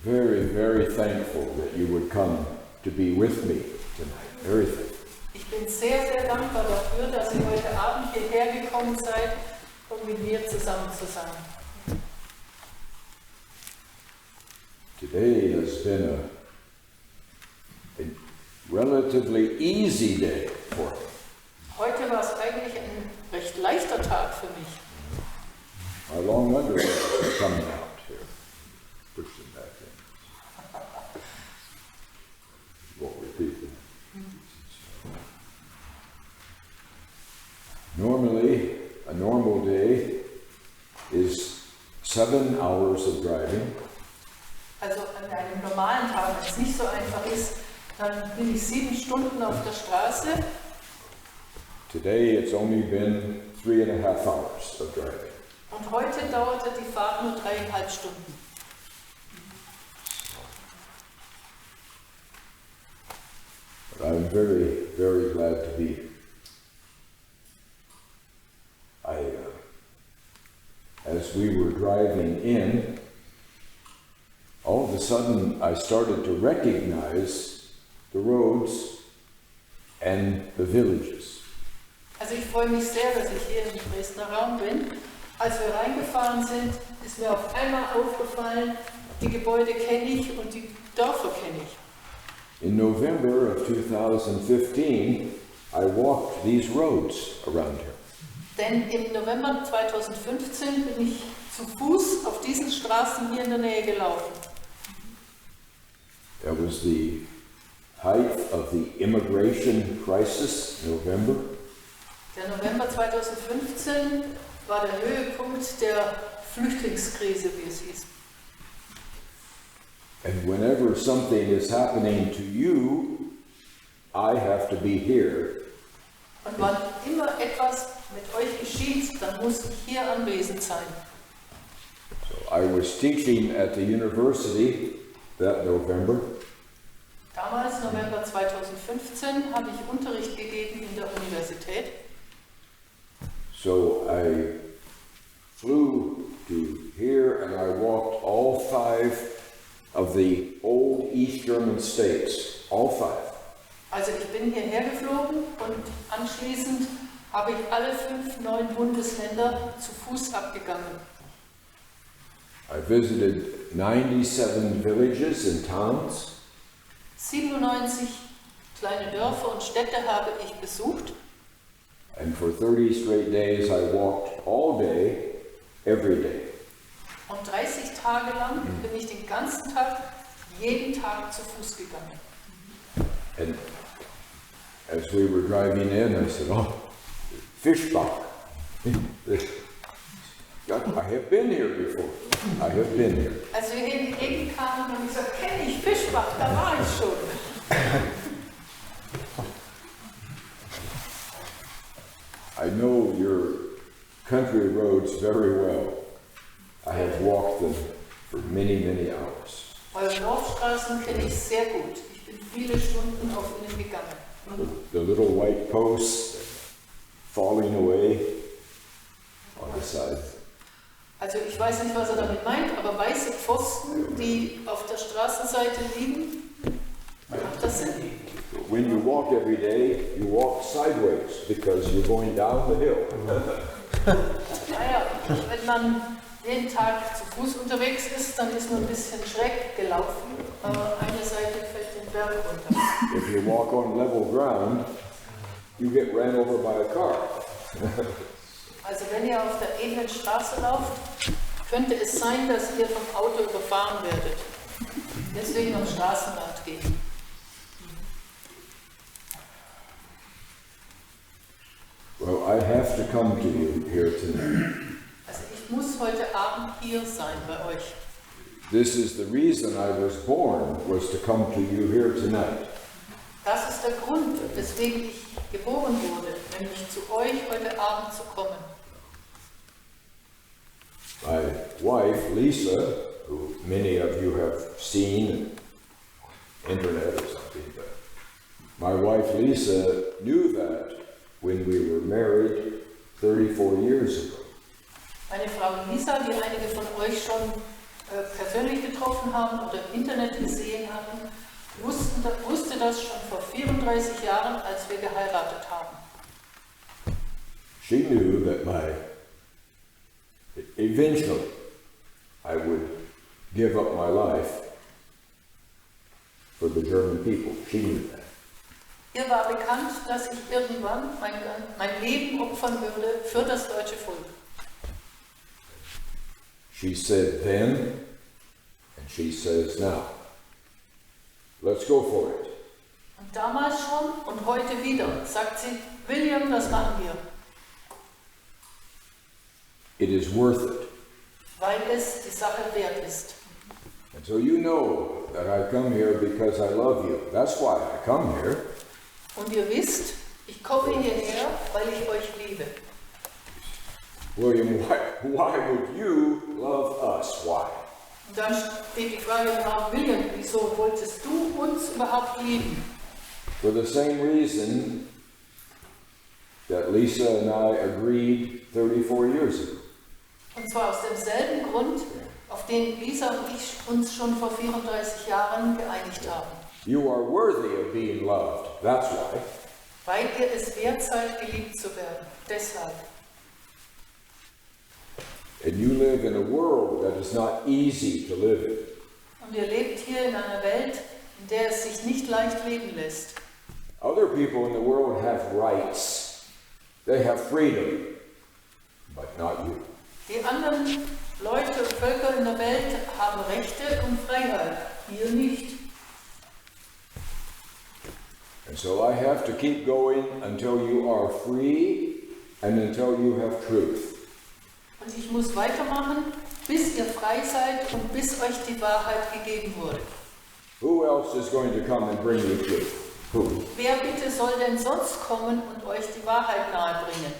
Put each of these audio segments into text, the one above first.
very, very thankful that you would come to be with me tonight. Very thankful. Ich bin sehr, sehr dankbar dafür, dass ihr heute Abend hierher gekommen seid, um mit mir zusammen zu sein. Today has been a relatively easy day for me. Heute war es eigentlich ein recht leichter Tag für mich. My long underwear is coming out here. Push them back in. Won't repeat that. Normally, a normal day is 7 hours of driving. Also an einem normalen Tag, wenn es nicht so einfach ist, dann bin ich 7 Stunden auf der Straße. Today it's only been 3.5 hours of driving. Und heute dauerte die Fahrt nur 3,5 Stunden. But I'm very, very glad to be here. As we were driving in, all of a sudden I started to recognize the roads and the villages. Also ich freue mich sehr, dass ich hier im Dresdner Raum bin. Als wir reingefahren sind, ist mir auf einmal aufgefallen, die Gebäude kenne ich und die Dörfer kenne ich. In November of 2015, I walked these roads around here. Denn im November 2015 bin ich zu Fuß auf diesen Straßen hier in der Nähe gelaufen. That was the height of the immigration crisis, November. Der November 2015 war der Höhepunkt der Flüchtlingskrise, wie es hieß. And whenever something is happening to you, I have to be here. Und wann immer etwas mit euch geschieht, dann muss ich hier anwesend sein. So I was teaching at the university that November. Damals, November 2015, habe ich Unterricht gegeben in der Universität. So I flew to here and I walked all 5 of the old East German states, all 5. Also ich bin hierher geflogen und anschließend habe ich alle 5 neuen Bundesländer zu Fuß abgegangen. I visited 97 villages and towns. 97 kleine Dörfer und Städte habe ich besucht. And for 30 straight days I walked all day, every day. Und 30 Tage lang bin ich den ganzen Tag, jeden Tag zu Fuß gegangen. And as we were driving in, I said, oh, Fischbach. I have been here before. I have been here. Als wir hier in die Gegend kamen, habe ich gesagt, kenne ich Fischbach, da war ich schon. I know your country roads very well. I have walked them for many, many hours. Eure Dorfstraßen kenne ich sehr gut. Ich bin viele Stunden auf ihnen gegangen. The little white posts falling away on the side. Also ich weiß nicht, was er damit meint, aber weiße Pfosten, die auf der Straßenseite liegen, macht das Sinn? When you walk every day, you walk sideways because you're going down the hill. Naja, wenn man jeden Tag zu Fuß unterwegs ist, dann ist man ein bisschen schräg gelaufen, aber eine Seite fällt den Berg runter. If you walk on level ground, you get ran over by a car. Also wenn ihr auf der ebenen Straße lauft, könnte es sein, dass ihr vom Auto überfahren werdet. Deswegen am Straßenrand gehen. Well, I have to come to you here tonight. Also ich muss heute Abend hier sein bei euch. This is the reason I was born, was to come to you here tonight. Das ist der Grund, weswegen ich geboren wurde, nämlich zu euch heute Abend zu kommen. My wife, Lisa, who many of you have seen on internet or something, but my wife Lisa knew that when we were married 34 years ago. Meine Frau Lisa, die einige von euch schon persönlich getroffen haben oder im Internet gesehen hatten, wusste das schon vor 34 Jahren, als wir geheiratet haben. She knew that eventually I would give up my life for the German people. She knew that. Ihr war bekannt, dass ich irgendwann mein Leben opfern würde für das deutsche Volk. She said then, and she says now. Let's go for it. Und damals schon und heute wieder sagt sie, William, das machen wir. It is worth it. Weil es die Sache wert ist. And so you know that I come here because I love you. That's why I come here. Und ihr wisst, ich komme hierher, weil ich euch liebe. William, why would you love us? Why? Und dann steht die Frage im Raum, William, wieso wolltest du uns überhaupt lieben? For the same reason that Lisa and I agreed 34 years ago. Und zwar aus demselben Grund, auf den Lisa und ich uns schon vor 34 Jahren geeinigt haben. You are worthy of being loved. That's why. Weil ihr es wert seid, geliebt zu werden. Deshalb. And you live in a world that is not easy to live in. Und ihr lebt hier in einer Welt, in der es sich nicht leicht leben lässt. Other people in the world have rights. They have freedom, but not you. Die anderen Leute und Völker in der Welt haben Rechte und Freiheit. Ihr nicht. And so I have to keep going until you are free and until you have truth. Und ich muss weitermachen, bis ihr frei seid und bis euch die Wahrheit gegeben wurde. Who else is going to come and bring you truth? Who? Wer bitte soll denn sonst kommen und euch die Wahrheit nahebringen?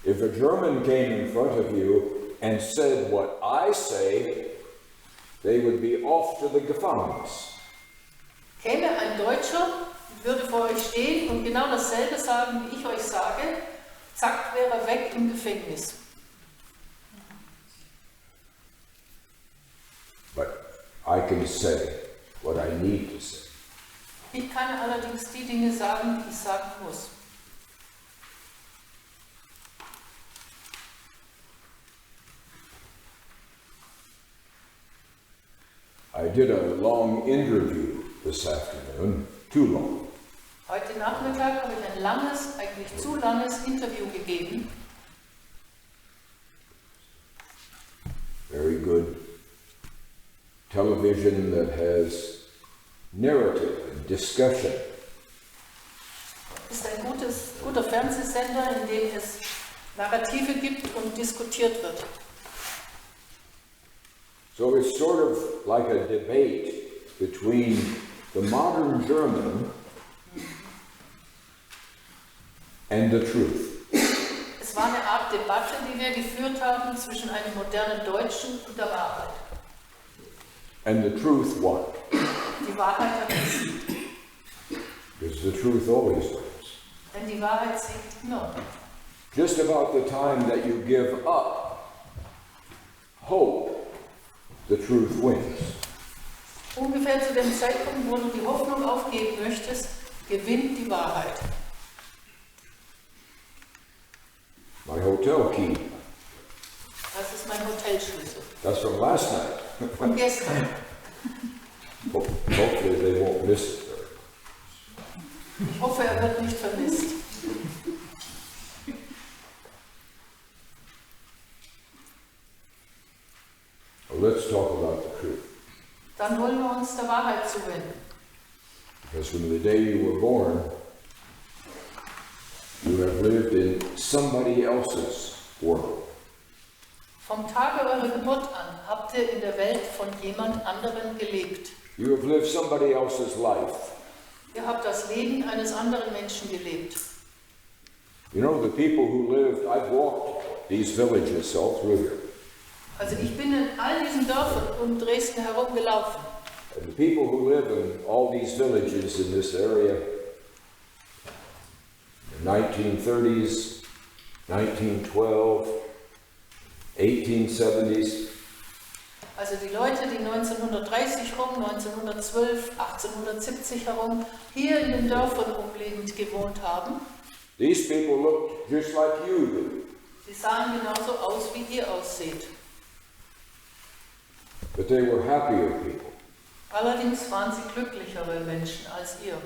If a German came in front of you and said what I say, they would be off to the Gefängnis. Käme ein Deutscher, würde vor euch stehen und genau dasselbe sagen, wie ich euch sage, zack, wäre er weg im Gefängnis. But I can say what I need to say. Ich kann allerdings die Dinge sagen, die ich sagen muss. I did a long interview this afternoon, too long. Heute Nachmittag habe ich ein langes, eigentlich zu langes Interview gegeben. Very good television that has narrative and discussion. Ist ein guter Fernsehsender, in dem es Narrative gibt und diskutiert wird. So it's sort of like a debate between the modern German and the truth. Es war eine Art Debatte, die wir geführt haben zwischen einem modernen Deutschen und der Wahrheit. And the truth won. Die Wahrheit hat gesiegt. Because the truth always wins. Denn die Wahrheit siegt immer. Just about the time that you give up hope, the truth wins. Ungefähr zu dem Zeitpunkt, wo du die Hoffnung aufgeben möchtest, gewinnt die Wahrheit. My hotel key. Das ist mein Hotelschlüssel. That's from last night. Von gestern. Hopefully they won't miss it. Ich hoffe, er wird nicht vermisst. Well, let's talk about the truth. Dann wollen wir uns der Wahrheit zuwenden. Because from the day you were born, you have lived in somebody else's world. Vom Tage eurer Geburt an habt ihr in der Welt von jemand anderem gelebt. You have lived somebody else's life. Ihr habt das Leben eines anderen Menschen gelebt. You know, the people who lived, I've walked these villages all through here. Also ich bin in all diesen Dörfern um Dresden herumgelaufen. And the people who live in all these villages in this area, in the 1930s, 1912, 1870s, Also die Leute, die 1930 rum, 1912, 1870 herum hier in den Dörfern umliegend gewohnt haben, these people looked just like you do. die sahen genauso aus, wie ihr ausseht. But they were happier people. Allerdings waren sie glücklichere Menschen als ihr.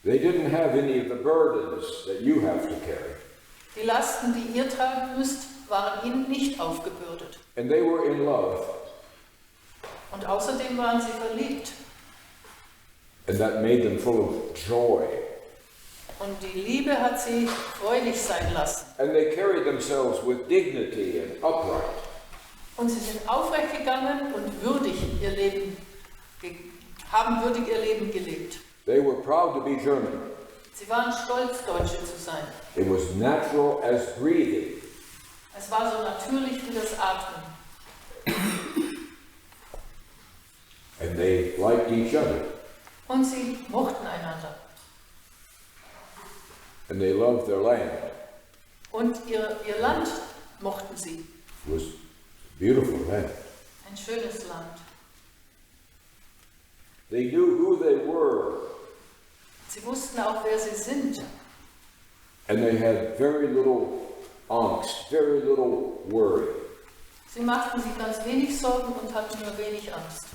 They didn't have any of the burdens that you have to carry. Die Lasten, die ihr tragen müsst, waren ihnen nicht aufgebürdet. And they were in love. Und außerdem waren sie verliebt. And that made them full of joy. Und die Liebe hat sie freudig sein lassen. And they carried themselves with dignity and upright. Und sie sind aufrecht gegangen und haben würdig ihr Leben gelebt. They were proud to be German. Sie waren stolz, Deutsche zu sein. It was natural as breathing. Es war so natürlich wie das Atmen. And they liked each other. Und sie mochten einander. And they loved their land. Und ihr Land mochten sie. It was a beautiful land. Ein schönes Land. They knew who they were. Sie wussten auch, wer sie sind. And they had very little angst, very little worry. Sie machten sich ganz wenig Sorgen und hatten nur wenig Angst.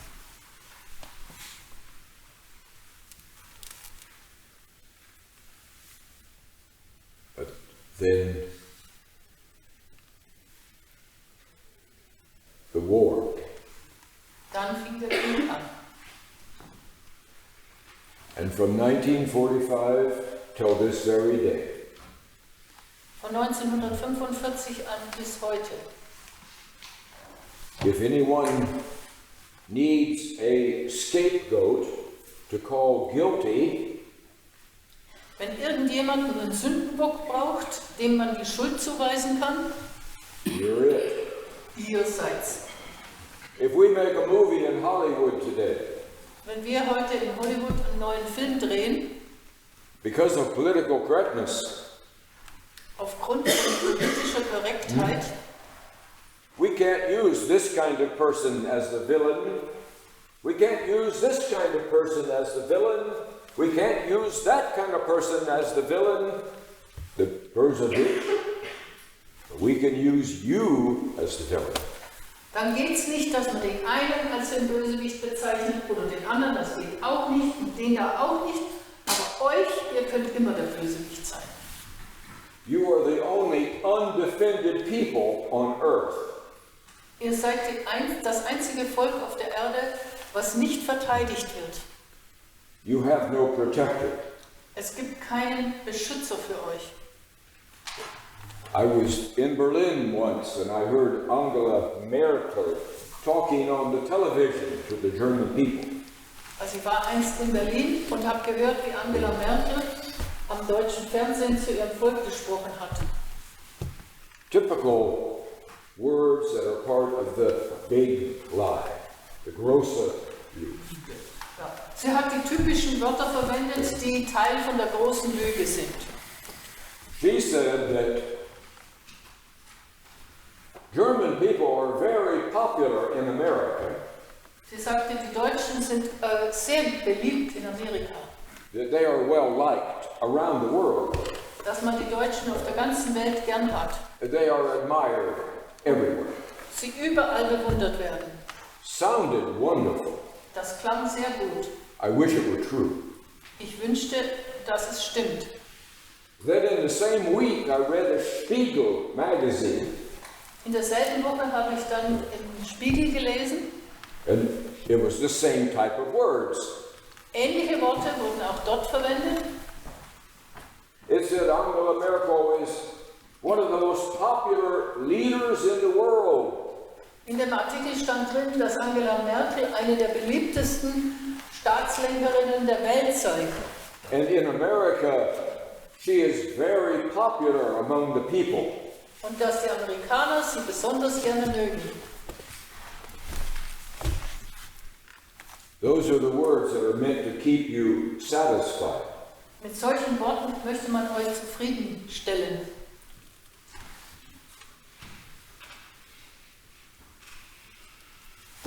But then the war. Dann fing der Krieg an. And from 1945 till this very day. Von 1945 an bis heute. If anyone needs a scapegoat to call guilty, Wenn irgendjemand einen Sündenbock braucht, dem man die Schuld zuweisen kann, you're it. ihr seid's. If we make a movie in Hollywood today, Wenn wir heute in Hollywood einen neuen Film drehen, because of political correctness, aufgrund von politischer Korrektheit, we can't use this kind of person as the villain. We can't use this kind of person as the villain. We can't use that kind of person as the villain. The person is. We can use you as the villain. dann geht es nicht, dass man den einen als den Bösewicht bezeichnet oder den anderen, das geht auch nicht und den da auch nicht, aber euch, ihr könnt immer der Bösewicht sein. You are the only undefended people on earth. Ihr seid das einzige Volk auf der Erde, was nicht verteidigt wird. You have no protector. Es gibt keinen Beschützer für euch. I was in Berlin once and I heard Angela Merkel talking on the television to the German people. Also ich war einst in Berlin und habe gehört, wie Angela Merkel am deutschen Fernsehen zu ihrem Volk gesprochen hat. Typical words that are part of the big lie, the große Lüge. Ja. Sie hat die typischen Wörter verwendet, die Teil von der großen Lüge sind. She said that German people are very popular in America, Sie sagte, die Deutschen sind sehr beliebt in Amerika, that they are well liked around the world, dass man die Deutschen auf der ganzen Welt gern hat, that they are admired everywhere. sie überall bewundert werden. Sounded wonderful. Das klang sehr gut. I wish it were true. Ich wünschte, dass es stimmt. Then in the same week I read a Spiegel magazine, In derselben Woche habe ich dann im Spiegel gelesen, and it was the same type of words. ähnliche Worte wurden auch dort verwendet. It said Angela Merkel is one of the most popular leaders in the world. In dem Artikel stand drin, dass Angela Merkel eine der beliebtesten Staatslenkerinnen der Welt sei. And in America, she is very popular among the people. Und dass die Amerikaner sie besonders gerne mögen. Those are the words that are meant to keep you satisfied. Mit solchen Worten möchte man euch zufriedenstellen.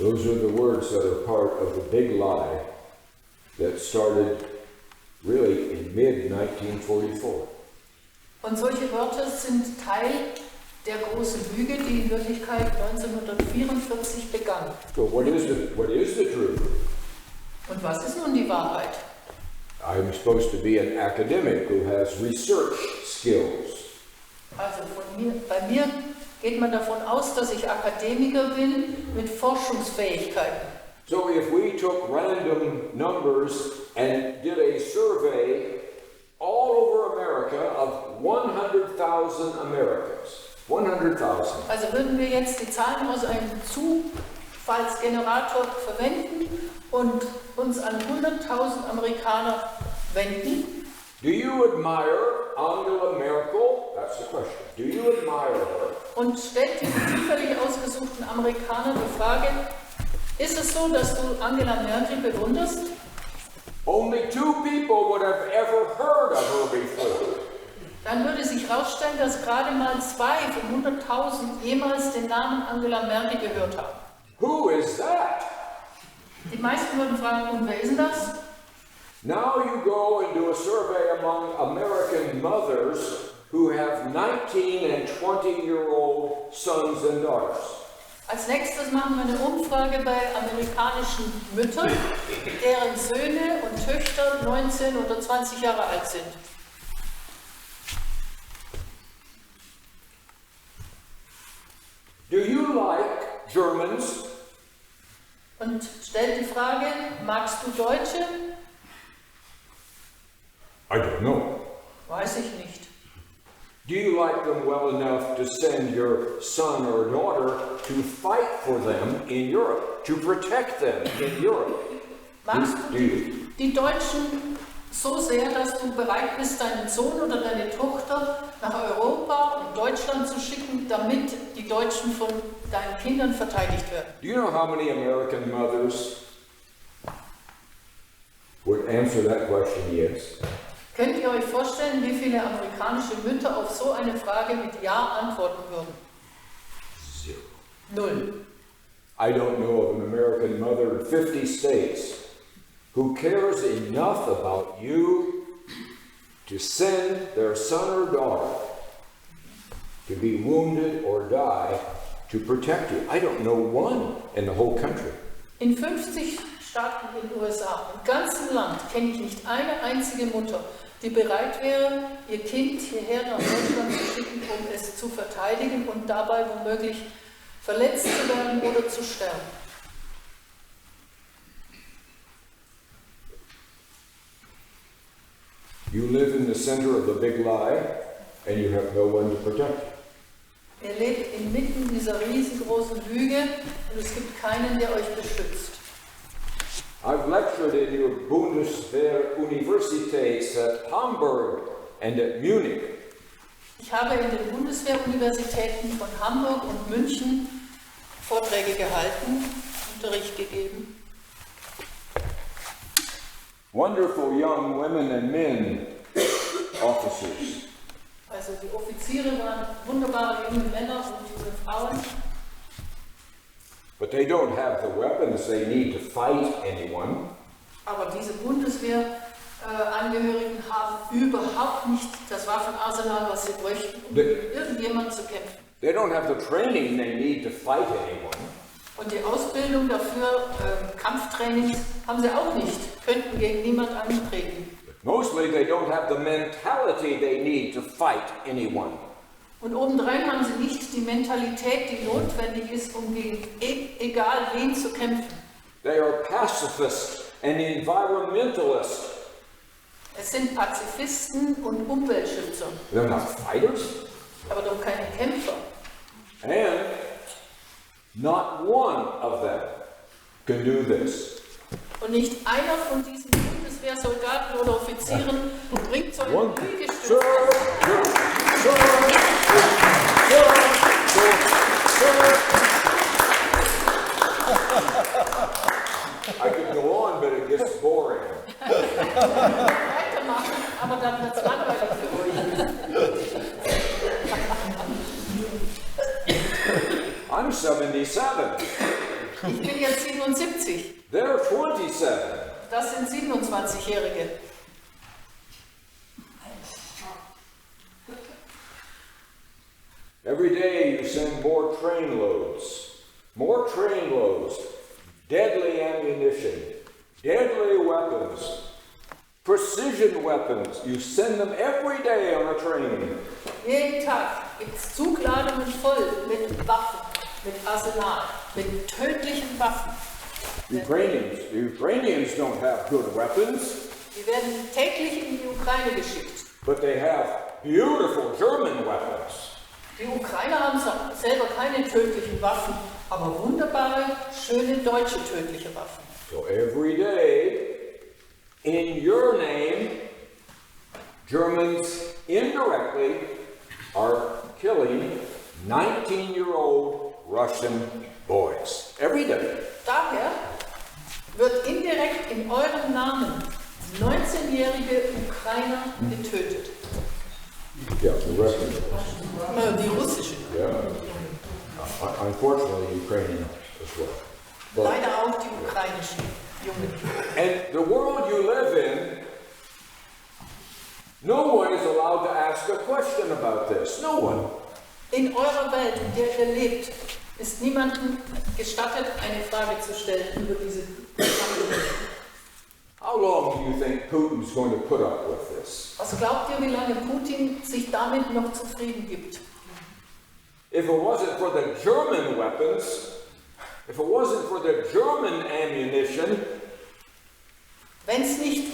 Those are the words that are part of the big lie that started really in mid-1944. Und solche Wörter sind Teil der großen Lüge, die in Wirklichkeit 1944 begann. So what is the truth? Und was ist nun die Wahrheit? I'm supposed to be an academic who has research skills. Also bei mir geht man davon aus, dass ich Akademiker bin mit Forschungsfähigkeiten. So if we took random numbers and did a survey all over America of 100,000 Americans, 100,000. Also würden wir jetzt die Zahlen aus einem Zufallsgenerator verwenden und uns an 100.000 Amerikaner wenden. Do you admire Angela Merkel? That's the question. Do you admire her? Und stellt die zufällig ausgesuchten Amerikaner die Frage, ist es so, dass du Angela Merkel bewunderst? Only 2 people would have ever heard of her before. Dann würde sich herausstellen, dass gerade mal 2 von 100.000 jemals den Namen Angela Merkel gehört haben. Who is that? Die meisten würden fragen, und wer ist denn das? Now you go and do a survey among American mothers who have 19 and 20-year-old sons and daughters. Als nächstes machen wir eine Umfrage bei amerikanischen Müttern, deren Söhne und Töchter 19 oder 20 Jahre alt sind. Do you like Germans? Und stellt die Frage, magst du Deutsche? I don't know. Weiß ich nicht. Do you like them well enough to send your son or daughter to fight for them in Europe, to protect them in Europe? Magst du die Deutschen so sehr, dass du bereit bist, deinen Sohn oder deine Tochter nach Europa und Deutschland zu schicken, damit die Deutschen von deinen Kindern verteidigt werden? Do you know how many American mothers would answer that question yes? Könnt ihr euch vorstellen, wie viele amerikanische Mütter auf so eine Frage mit Ja antworten würden? 0. 0. I don't know of an American mother in 50 states who cares enough about you to send their son or daughter to be wounded or die to protect you. I don't know one in the whole country. In 50 Staaten in den USA, im ganzen Land, kenne ich nicht eine einzige Mutter, die bereit wäre, ihr Kind hierher nach Deutschland zu schicken, um es zu verteidigen und dabei womöglich verletzt zu werden oder zu sterben. You live in the center of the big lie and you have no one to protect you. Ihr lebt inmitten dieser riesengroßen Lüge und es gibt keinen, der euch beschützt. I've lectured in your Bundeswehr-Universitäts at Hamburg and at Munich. Ich habe in den Bundeswehr-Universitäten von Hamburg und München Vorträge gehalten, Unterricht gegeben. Wonderful young women and men, officers. Also die Offiziere waren wunderbare junge Männer und junge Frauen. But they don't have the weapons they need to fight anyone. Aber diese Bundeswehr-Angehörigen haben überhaupt nicht das Waffenarsenal, was sie bräuchten, um gegen irgendjemanden zu kämpfen. They don't have the training they need to fight anyone. Und die Ausbildung dafür, Kampftrainings, haben sie auch nicht, könnten gegen niemand antreten. Mostly they don't have the mentality they need to fight anyone. Und obendrein haben sie nicht die Mentalität, die notwendig ist, um gegen egal wen zu kämpfen. They are pacifists and environmentalists. Es sind Pazifisten und Umweltschützer. They're not fighters. Aber doch keine Kämpfer. And not one of them can do this. Und nicht einer von diesen Bundeswehrsoldaten oder Offizieren bringt so ein Liegestütz. I could go on, but it gets boring. Weitermachen, aber dann wird es langweilig für euch. I'm 77. Ich bin jetzt 77. They're 27. Das sind 27-Jährige. Every day you send more train loads, deadly ammunition, deadly weapons, precision weapons. You send them every day on a train. Jeden Tag gibt es Zugladungen voll mit Waffen, mit Arsenal, mit tödlichen Waffen. Ukrainians don't have good weapons, Die werden täglich in die Ukraine geschickt. but they have beautiful German weapons. Die Ukrainer haben zwar selber keine tödlichen Waffen, aber wunderbare, schöne deutsche tödliche Waffen. So every day, in your name, Germans indirectly are killing 19-year-old Russian boys. Every day. Daher wird indirekt in eurem Namen 19-jährige Ukrainer getötet. Yeah, the Russian. Die russischen. Yeah. Unfortunately, Ukrainian as well. But, Leider auch die ukrainischen Jungen. and the world you live in, no one is allowed to ask a question about this. No one. In eurer Welt, in der ihr lebt, ist niemandem gestattet, eine Frage zu stellen über diese Sache. How long do you think Putin's going to put up with this? Was glaubt ihr, wie lange Putin sich damit noch zufrieden gibt? If it wasn't for the German weapons, if it wasn't for the German ammunition, Wenn es nicht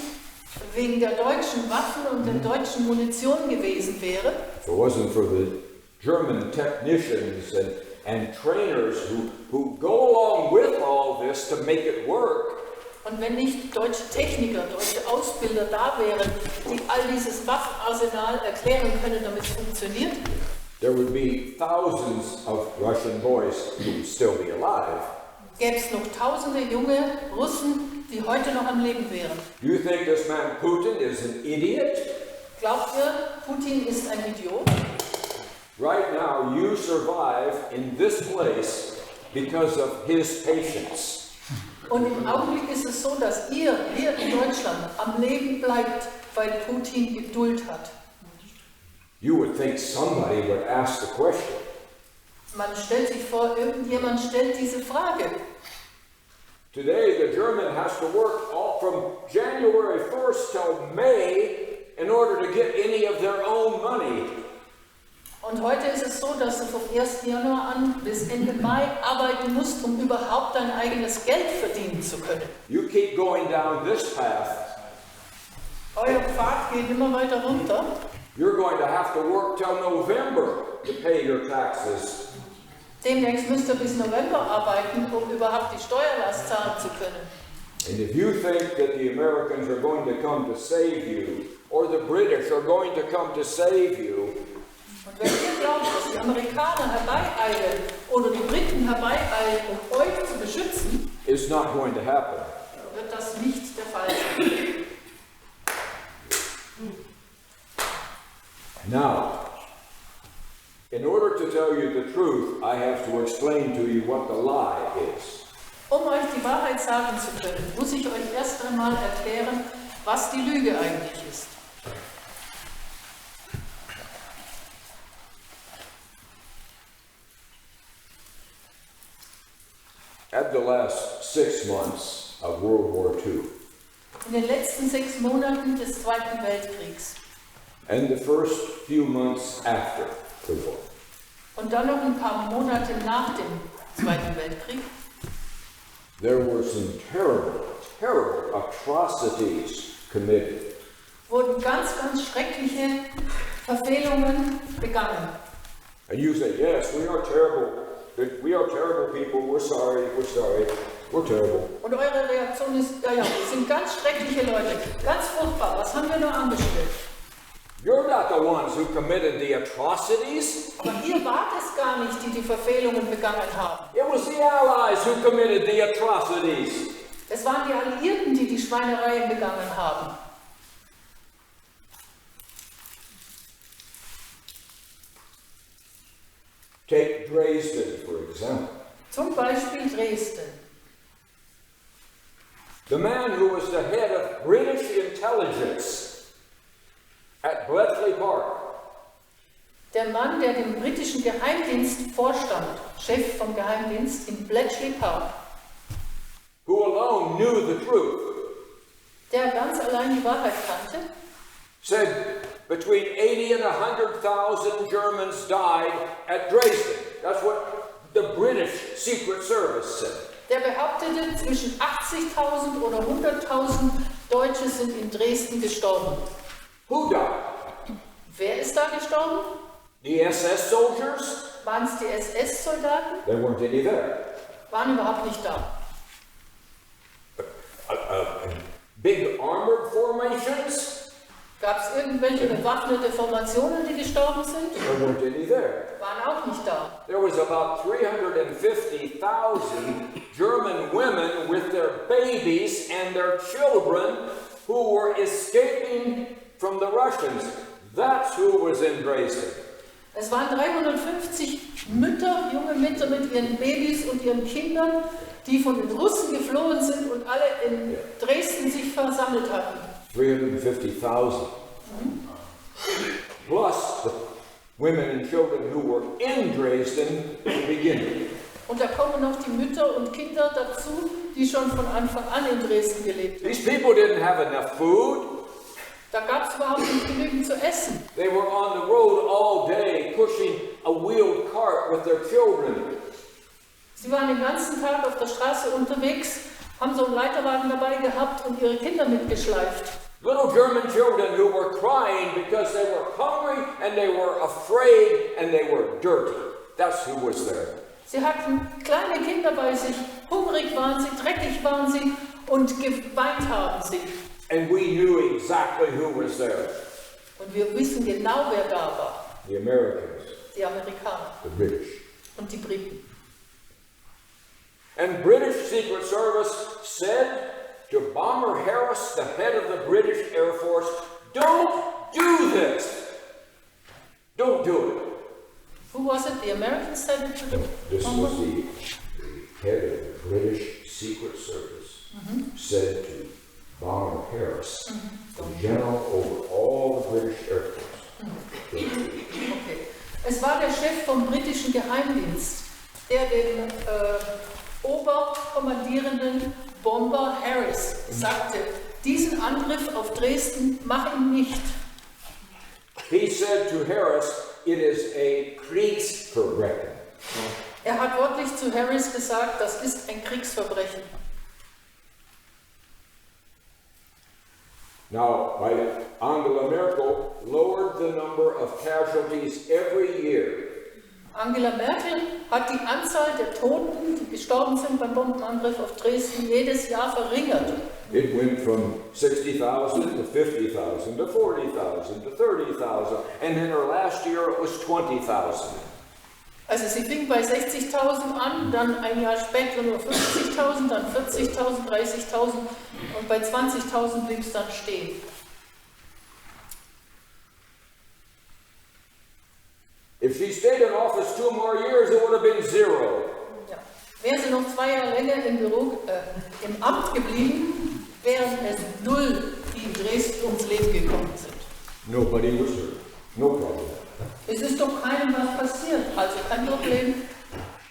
wegen der deutschen Waffen und der deutschen Munition gewesen wäre, if it wasn't for the German technicians and trainers who go along with all this to make it work, und wenn nicht deutsche Techniker, deutsche Ausbilder da wären, die all dieses Waffenarsenal erklären können, damit es funktioniert, there would be thousands of Russian boys who would still be alive. gäbe es noch tausende junge Russen, die heute noch am Leben wären. Do you think this man Putin is an idiot? Glaubt ihr, Putin ist ein Idiot? Right now, you survive in this place because of his patience. Und im Augenblick ist es so, dass ihr hier in Deutschland am Leben bleibt, weil Putin Geduld hat. You would think somebody would ask the question. Man stellt sich vor, irgendjemand stellt diese Frage. Today, the German has to work all from January 1st till May in order to get any of their own money. Und heute ist es so, dass du vom 1. Januar an bis Ende Mai arbeiten musst, um überhaupt dein eigenes Geld verdienen zu können. You keep going down this path, Euer Pfad geht immer weiter runter. you're going to have to work till November to pay your taxes. Demnächst müsst ihr bis November arbeiten, um überhaupt die Steuerlast zahlen zu können. And if you think that the Americans are going to come to save you, or the British are going to come to save you, Und wenn ihr glaubt, dass die Amerikaner herbeieilen oder die Briten herbeieilen, um euch zu beschützen, it's not going to happen. wird das nicht der Fall sein. Now, in order to tell you the truth, I have to explain to you what the lie is. Um euch die Wahrheit sagen zu können, muss ich euch erst einmal erklären, was die Lüge eigentlich ist. At the last 6 months of World War II, In den letzten 6 Monaten des Zweiten Weltkriegs and the first few months after the war, und dann noch ein paar Monate nach dem Zweiten Weltkrieg there were some terrible, terrible atrocities committed. wurden ganz, ganz schreckliche Verfehlungen begangen. And you say, yes, we are terrible. We are terrible people. We're sorry. We're sorry. We're terrible. Und eure Reaktion ist, ja, wir sind ganz schreckliche Leute, ganz furchtbar, was haben wir nur angestellt? You're not the ones who committed the atrocities. Aber ihr wart es gar nicht, die die Verfehlungen begangen haben. It was the Allies who committed the atrocities. Es waren die Alliierten, die die Schweinereien begangen haben. Take Dresden, for example. Zum Beispiel Dresden. The man who was the head of British intelligence at Bletchley Park. Der Mann, der dem britischen Geheimdienst vorstand, Chef vom Geheimdienst in Bletchley Park, who alone knew the truth, der ganz allein die Wahrheit kannte, said between 80 and 100,000 Germans died at Dresden. That's what the British Secret Service said. Der behauptete, zwischen 80.000 oder 100.000 Deutsche sind in Dresden gestorben. Who died? Wer ist da gestorben? The SS soldiers? Waren es die SS-Soldaten? There weren't any there. Waren überhaupt nicht da. Big armored formations? Gab es irgendwelche bewaffnete Formationen, die gestorben sind? There weren't any there. Waren auch nicht da. There was about 350,000 German women with their babies and their children who were escaping from the Russians. That's who was in Dresden. Es waren 350 Mütter, junge Mütter mit ihren Babys und ihren Kindern, die von den Russen geflohen sind und alle in Dresden sich versammelt hatten. 350,000. Plus the women and children who were in Dresden to begin with. Und da kommen noch die Mütter und Kinder dazu, die schon von Anfang an in Dresden gelebt haben. These people didn't have enough food. Da gab es überhaupt nicht genügend zu essen. They were on the road all day pushing a wheeled cart with their children. Sie waren den ganzen Tag auf der Straße unterwegs, haben so einen Leiterwagen dabei gehabt und ihre Kinder mitgeschleift. Little German children who were crying because they were hungry and they were afraid and they were dirty. That's who was there. Sie hatten kleine Kinder bei sich, hungrig waren sie, dreckig waren sie und geweint haben sie. And we knew exactly who was there. Und wir wissen genau, wer da war. The Americans. Die Amerikaner. The British. Und die Briten. And British Secret Service said to Bomber Harris, the head of the British Air Force, don't do this. Don't do it. Who was it? The Americans said to the This bomber? was the head of the British Secret Service said to Bomber Harris, the general over all the British Air Force. Okay. Es war der Chef vom britischen Geheimdienst, der den Oberkommandierenden Bomber Harris sagte, diesen Angriff auf Dresden mach ihn nicht. He said to Harris, it is a Kriegsverbrechen. Er hat wörtlich zu Harris gesagt, das ist ein Kriegsverbrechen. Now, Angela Merkel lowered the number of casualties every year. Angela Merkel hat die Anzahl der Toten, die gestorben sind beim Bombenangriff auf Dresden, jedes Jahr verringert. It went from 60,000 to 50,000 to 40,000 to 30,000, and in her last year it was 20,000. Also sie fing bei 60.000 an, dann ein Jahr später nur 50.000, dann 40.000, 30.000 und bei 20.000 blieb es dann stehen. If she stayed in office 2 more years, it would have been 0. Ja. Wäre sie noch 2 Jahre länger im Amt geblieben, wären es 0, die in Dresden ums Leben gekommen sind. Nobody was hurt. No problem. Es ist doch keinem was passiert, also kein Problem.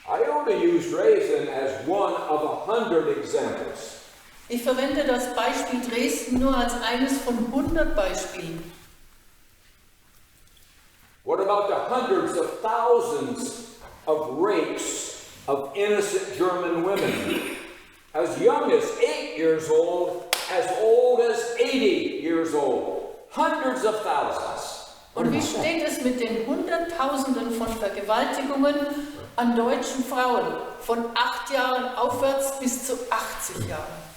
I only use Dresden as one of 100 examples. Ich verwende das Beispiel Dresden nur als eines von 100 Beispielen. What about the hundreds of thousands of rapes of innocent German women, as young as 8 years old as 80 years old? Hundreds of thousands. Und wie steht es mit den Hunderttausenden von Vergewaltigungen an deutschen Frauen von 8 Jahren aufwärts bis zu 80 Jahren?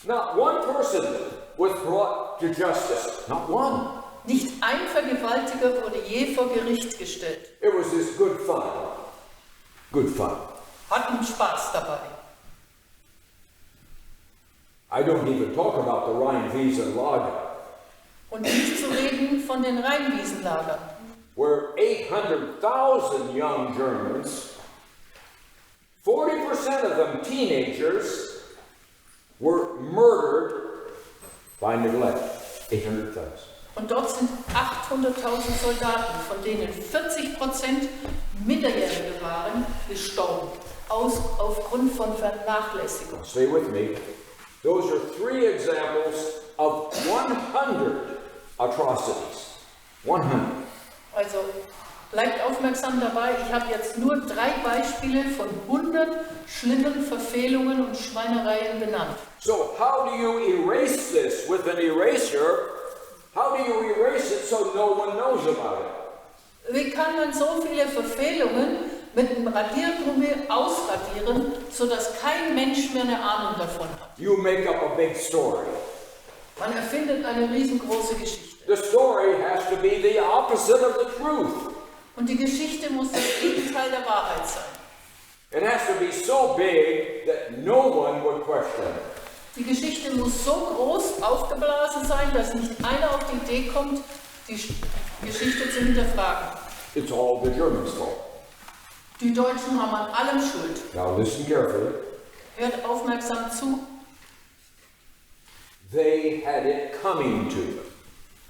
Not one person was brought to justice. Not one. Nicht ein Vergewaltiger wurde je vor Gericht gestellt. It was just good fun. Good fun. Hatten Spaß dabei. I don't even talk about the Rhine-Wiesen-Lager, Und nicht zu reden von den Rheinwiesenlagern, where 800,000 young Germans, 40 40% of them, teenagers, were murdered by neglect. 800,000. Und dort sind 800.000 Soldaten, von denen 40% Minderjährige waren, gestorben, aufgrund von Vernachlässigung. Stay with me. Those are 3 examples of 100 atrocities. 100. Also bleibt aufmerksam dabei, ich habe jetzt nur 3 Beispiele von 100 schlimmen Verfehlungen und Schweinereien benannt. So how do you erase this with an eraser? How do you erase it so no one knows about it? Wie kann man so viele Verfehlungen mit einem Radiergummi ausradieren, sodass kein Mensch mehr eine Ahnung davon hat? You make up a big story. Man erfindet eine riesengroße Geschichte. The story has to be the opposite of the truth. Und die Geschichte muss das Gegenteil der Wahrheit sein. It has to be so big that no one would question it. Die Geschichte muss so groß aufgeblasen sein, dass nicht einer auf die Idee kommt, die Geschichte zu hinterfragen. It's all the Germans' fault. Die Deutschen haben an allem Schuld. Now listen carefully. Hört aufmerksam zu. They had it coming to them.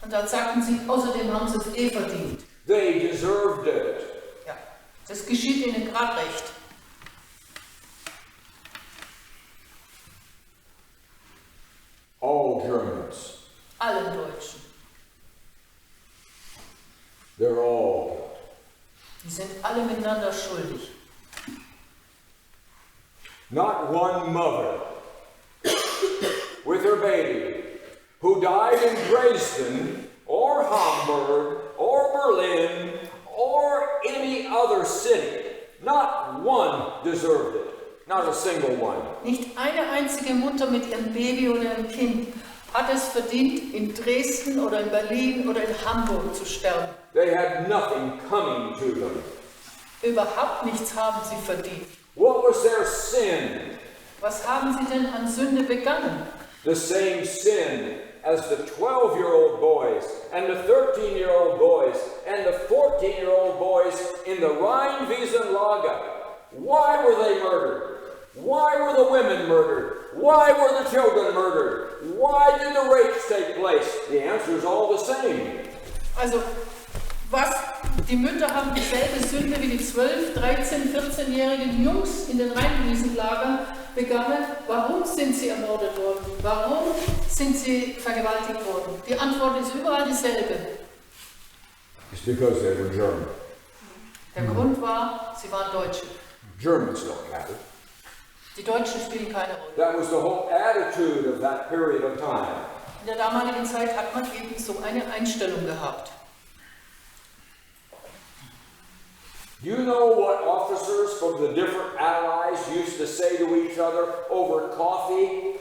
Und dann sagten sie, außerdem haben sie es verdient. They deserved it. Ja, das geschieht ihnen gerade recht. All Germans. Allen Deutschen. They're all. Die sind alle miteinander schuldig. Not one mother with her baby who died in Dresden or Hamburg or Berlin or any other city. Not one deserved it. Not a single one. Nicht eine einzige Mutter mit ihrem Baby oder ihrem Kind hat es verdient, in Dresden oder in Berlin oder in Hamburg zu sterben. They had nothing coming to them. Überhaupt nichts haben sie verdient. What was their sin? Was haben sie denn an Sünde begangen? The same sin as the 12-year-old boys and the 13-year-old boys and the 14-year-old boys in the Rhine-Wiesenlager. Why were they murdered? Why were the women murdered? Why were the children murdered? Why did the rapes take place? The answer is all the same. Also, die Mütter haben dieselbe Sünde wie die 12-, 13-, 14-jährigen Jungs in den Rheinwiesenlagern begangen. Warum sind sie ermordet worden? Warum sind sie vergewaltigt worden? Die Antwort ist überall dieselbe. It's because they were German. Der Grund war, sie waren Deutsche. Germans don't matter. Die Deutschen spielen keine Rolle. That was the whole attitude of that period of time. In der damaligen Zeit hat man eben so eine Einstellung gehabt. Do you know what officers from the different allies used to say to each other over coffee?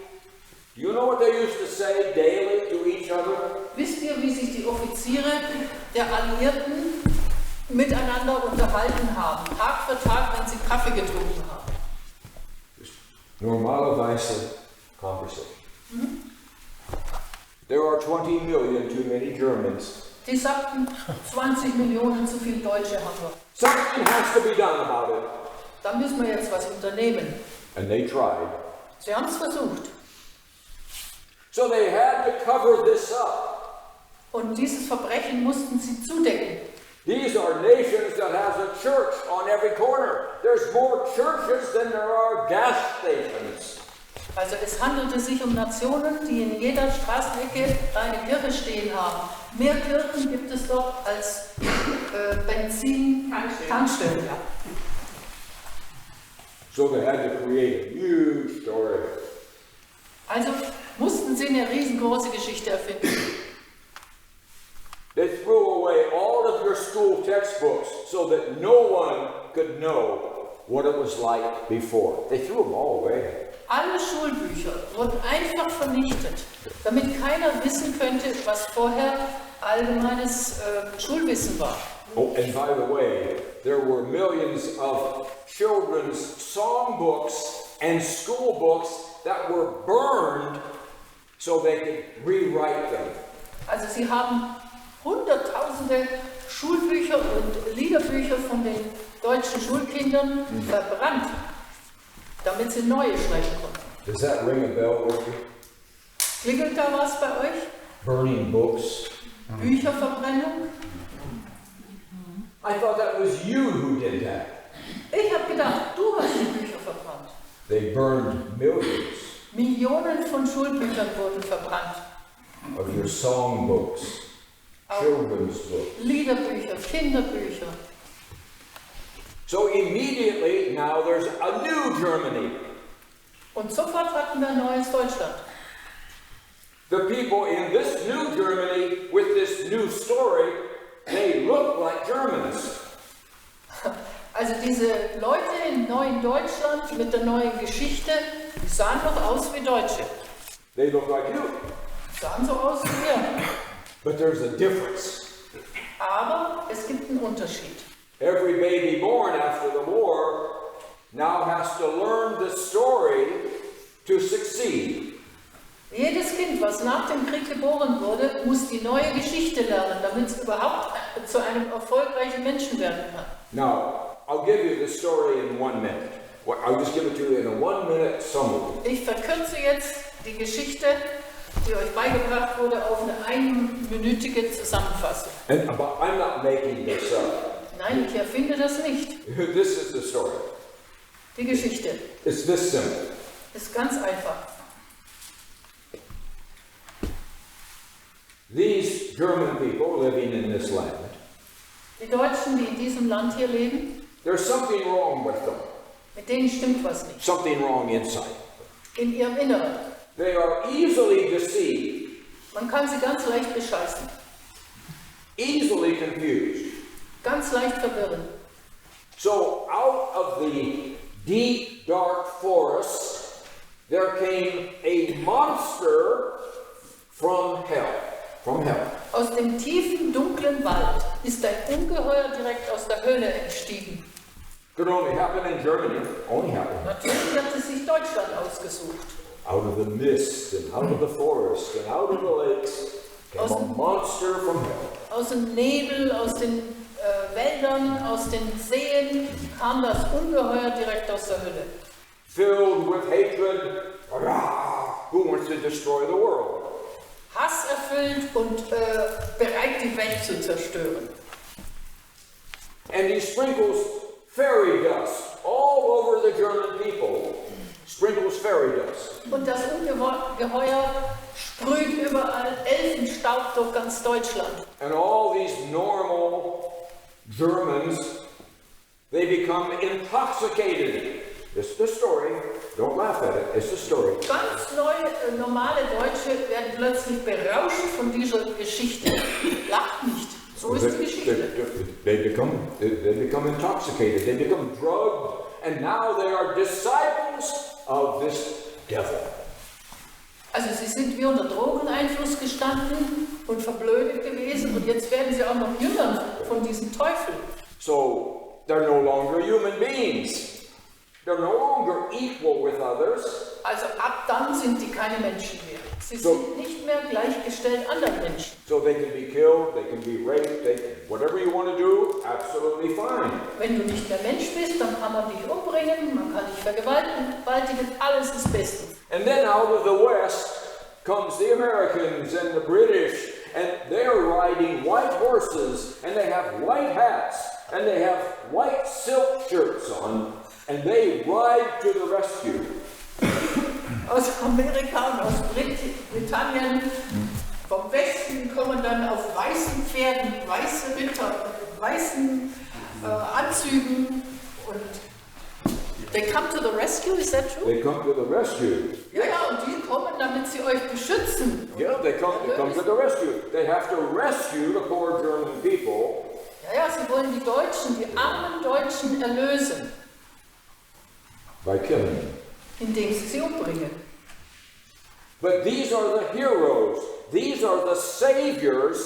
Do you know what they used to say daily to each other? Wisst ihr, wie sich die Offiziere der Alliierten miteinander unterhalten haben, Tag für Tag, wenn sie Kaffee getrunken haben? Normalerweise conversation. There are 20 million too many Germans. Die sagten, 20 Millionen zu viele Deutsche haben wir. Something has to be done about it. Da müssen wir jetzt was unternehmen. And they tried. Sie haben es versucht. So they had to cover this up. Und dieses Verbrechen mussten sie zudecken. These are nations that has a church on every corner. There's more churches than there are gas stations. Also es handelte sich um Nationen, die in jeder Straßenecke eine Kirche stehen haben. Mehr Kirchen gibt es dort als Benzin-Tankstellen. Ja. So they had to create a huge story. Also mussten sie eine riesengroße Geschichte erfinden. They threw away all of your school textbooks so that no one could know what it was like before. They threw them all away. Alle Schulbücher wurden einfach vernichtet, damit keiner wissen könnte, was vorher allgemeines Schulwissen war. Oh, and by the way, there were millions of children's songbooks and school books that were burned so they could rewrite them. Also sie haben Hunderttausende Schulbücher und Liederbücher von den deutschen Schulkindern verbrannt, damit sie neue schreiben konnten. Does that ring a bell with you? Klingelt da was bei euch? Burning books. Bücherverbrennung? I thought that was you who did that. Ich habe gedacht, du hast die Bücher verbrannt. They burned millions Millionen von Schulbüchern wurden verbrannt. of your songbooks, children's books. Liederbücher, Kinderbücher. So immediately now there's a new Germany. Und sofort hatten wir ein neues Deutschland. The people in this new Germany with this new story, they look like Germans. Also diese Leute im neuen Deutschland mit der neuen Geschichte, die sahen doch aus wie Deutsche. They look like you. Sahen so aus wie wir. But there's a difference. Aber es gibt einen Unterschied. Every baby born after the war now has to learn the story to succeed. Jedes Kind, was nach dem Krieg geboren wurde, muss die neue Geschichte lernen, damit es überhaupt zu einem erfolgreichen Menschen werden kann. Now, I'll give you the story in 1 minute. I'll just give it to you in a 1-minute summary. Ich verkürze jetzt die Geschichte, die euch beigebracht wurde, auf eine einminütige Zusammenfassung. But I'm not making this up. Nein, ich erfinde das nicht. This is the story. Die Geschichte It's this simple. ist ganz einfach. These German people living in this land, Die Deutschen, die in diesem Land hier leben, there's something wrong with them. mit denen stimmt was nicht. Something wrong inside. In ihrem Inneren. They are easily deceived, Man kann sie ganz leicht bescheißen, easily confused. ganz leicht verwirren. So out of the deep, dark forest, there came a monster from hell. From hell. Aus dem tiefen, dunklen Wald ist ein Ungeheuer direkt aus der Hölle entstiegen. Could only happen in Germany. Only happen. Natürlich hat es sich Deutschland ausgesucht. Out of the mist and out of the forest and out of the lakes came a monster from hell. Aus dem Nebel, aus den Wäldern, aus den Seen kam das Ungeheuer direkt aus der Hölle. Filled with hatred, who wants to destroy the world. Hass erfüllt und bereit, die Welt zu zerstören. And he sprinkles fairy dust all over the German people. Sprinkles fairy dust. Und das Ungeheuer sprüht überall Elfenstaub durch ganz Deutschland. And all these normal Germans, they become intoxicated. It's the story. Don't laugh at it. It's the story. Ganz neue, normale Deutsche werden plötzlich berauscht von dieser Geschichte. Lacht nicht. So ist die Geschichte. They become intoxicated. They become drugged. And now they are disciples of this devil. Also sie sind wie unter Drogeneinfluss gestanden und verblödet gewesen und jetzt werden sie auch noch Jünger von diesem Teufel. So they're no longer human beings. They're no longer equal with others. Also ab dann sind die keine Menschen mehr. Sie sind nicht mehr gleichgestellt anderen Menschen. So they can be killed, they can be raped, whatever you want to do, absolutely fine. Wenn du nicht mehr Mensch bist, dann kann man dich umbringen, man kann dich vergewaltigen, alles ist bestens. And then out of the West comes the Americans and the British, and they're riding white horses, and they have white hats, and they have white silk shirts on, and they ride to the rescue. Aus Amerika und aus Britannien, vom Westen kommen dann auf weißen Pferden, weiße Ritter, weißen Anzügen und they come to the rescue, is that true? They come to the rescue. Ja, und die kommen, damit sie euch beschützen. Yeah, they come to the rescue. They have to rescue the poor German people. Ja, sie wollen die Deutschen, die armen Deutschen erlösen. By killing them. Indem sie umbringen. But these are the heroes. These are the saviors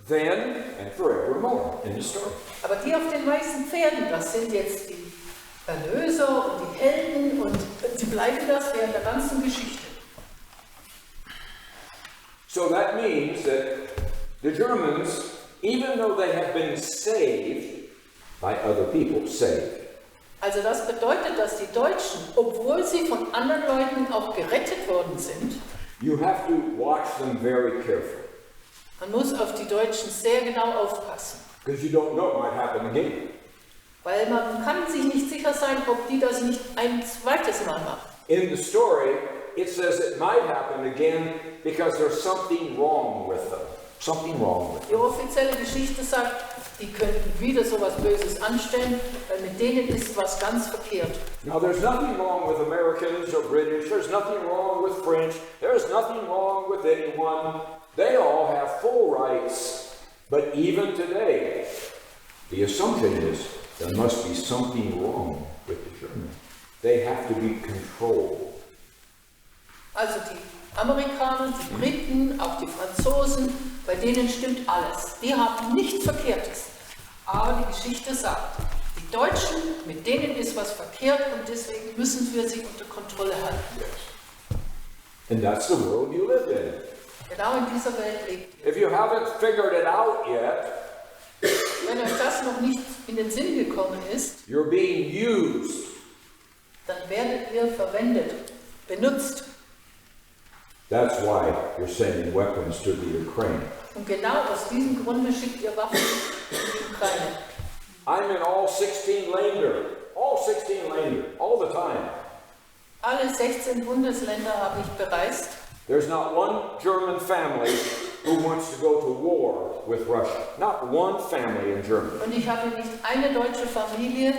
then and forevermore in the story. Aber die auf den weißen Pferden, das sind jetzt die Erlöser und die Helden und sie bleiben das während der ganzen Geschichte. So that means that the Germans, even though they have been saved by other people, saved, Also das bedeutet, dass die Deutschen, obwohl sie von anderen Leuten auch gerettet worden sind, you have to watch them very carefully. man muss auf die Deutschen sehr genau aufpassen. Because you don't know, it might happen again. Weil man kann sich nicht sicher sein, ob die das nicht ein zweites Mal machen. In the story, it says it might happen again because there's something wrong with them. Something wrong with them. Die offizielle Geschichte sagt, die könnten wieder so was Böses anstellen, weil mit denen ist was ganz verkehrt. Now, there's nothing wrong with Americans or British. There's nothing wrong with French. There's nothing wrong with anyone. They all have full rights. But even today, the assumption is there must be something wrong with the Germans. They have to be controlled. Also die Amerikaner, die Briten, auch die Franzosen, bei denen stimmt alles. Die haben nichts Verkehrtes. Aber die Geschichte sagt, die Deutschen, mit denen ist was verkehrt und deswegen müssen wir sie unter Kontrolle halten. Yes. And that's the world you live in. Genau in dieser Welt lebt ihr. If you haven't figured it out yet, wenn euch das noch nicht in den Sinn gekommen ist, you're being used. Dann werdet ihr verwendet, benutzt. That's why you're sending weapons to the Ukraine. Und genau aus diesem Grunde schickt ihr Waffen in die Ukraine. I'm in all 16 Länder, all the time. Alle 16 Bundesländer habe ich bereist. There's not one German family who wants to go to war with Russia. Not one family in Germany. Und ich habe nicht eine deutsche Familie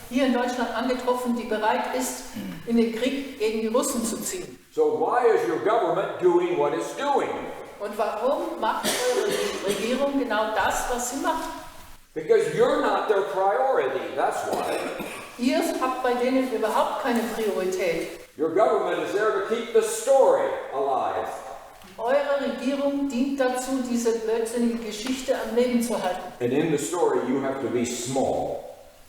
hier in Deutschland angetroffen, die bereit ist, in den Krieg gegen die Russen zu ziehen. So why is your government doing what it's doing? Und warum macht eure Regierung genau das, was sie macht? Because you're not their priority, that's why. Ihr habt bei denen überhaupt keine Priorität. Your government is there to keep the story alive. Eure Regierung dient dazu, diese blödsinnige Geschichte am Leben zu halten. And in the story you have to be small.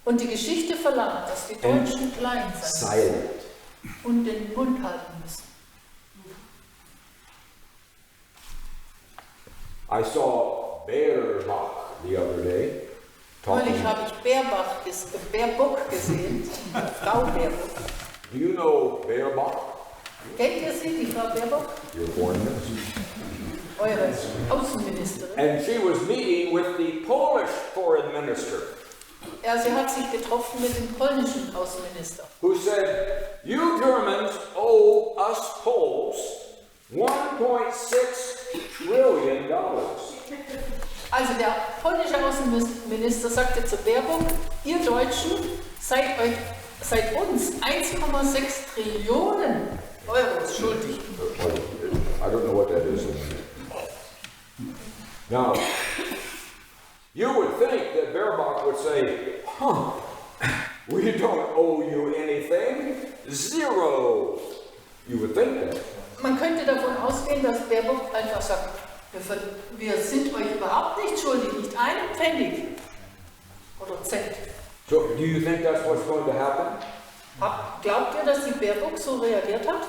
Und die Geschichte verlangt, dass die Deutschen klein sein silent. Und den Mund halten müssen. I saw Beerbach the other day. Neulich habe ich Baerbock gesehen, Frau Baerbock. Do you know Beerbach? Kennt ihr sie, die Frau Baerbock? Your foreign minister. Eure Außenministerin. And she was meeting with the Polish foreign minister. Ja, sie hat sich getroffen mit dem polnischen Außenminister. Who said, you Germans owe us Poles $1.6 trillion. Also der polnische Außenminister sagte zu Baerbock, ihr Deutschen seid uns 1,6 Trillionen Euro schuldig. I don't know what that is. Now, you would think that Baerbock would say, we don't owe you anything, zero. You would think that. Man könnte davon ausgehen, dass Baerbock einfach sagt, wir sind euch überhaupt nicht schuldig, nicht einen Pfennig oder Cent. So, do you think that's what's going to happen? Glaubt ihr, dass die Baerbock so reagiert hat?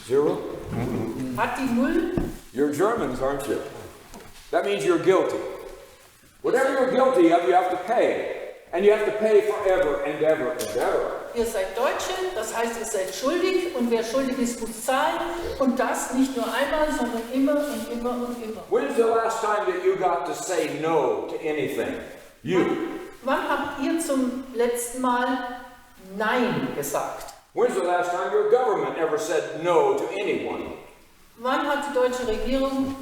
Zero? Hat die Null? You're Germans, aren't you? That means you're guilty. Whatever you're guilty of, you have to pay. And you have to pay forever and ever and ever. Ihr seid Deutsche, das heißt, ihr seid schuldig und wer schuldig ist, muss zahlen. Und das nicht nur einmal, sondern immer und immer und immer. When's the last time that you got to say no to anything? You. Wann habt ihr zum letzten Mal Nein gesagt? When's the last time your government ever said no to anyone? Wann hat die deutsche Regierung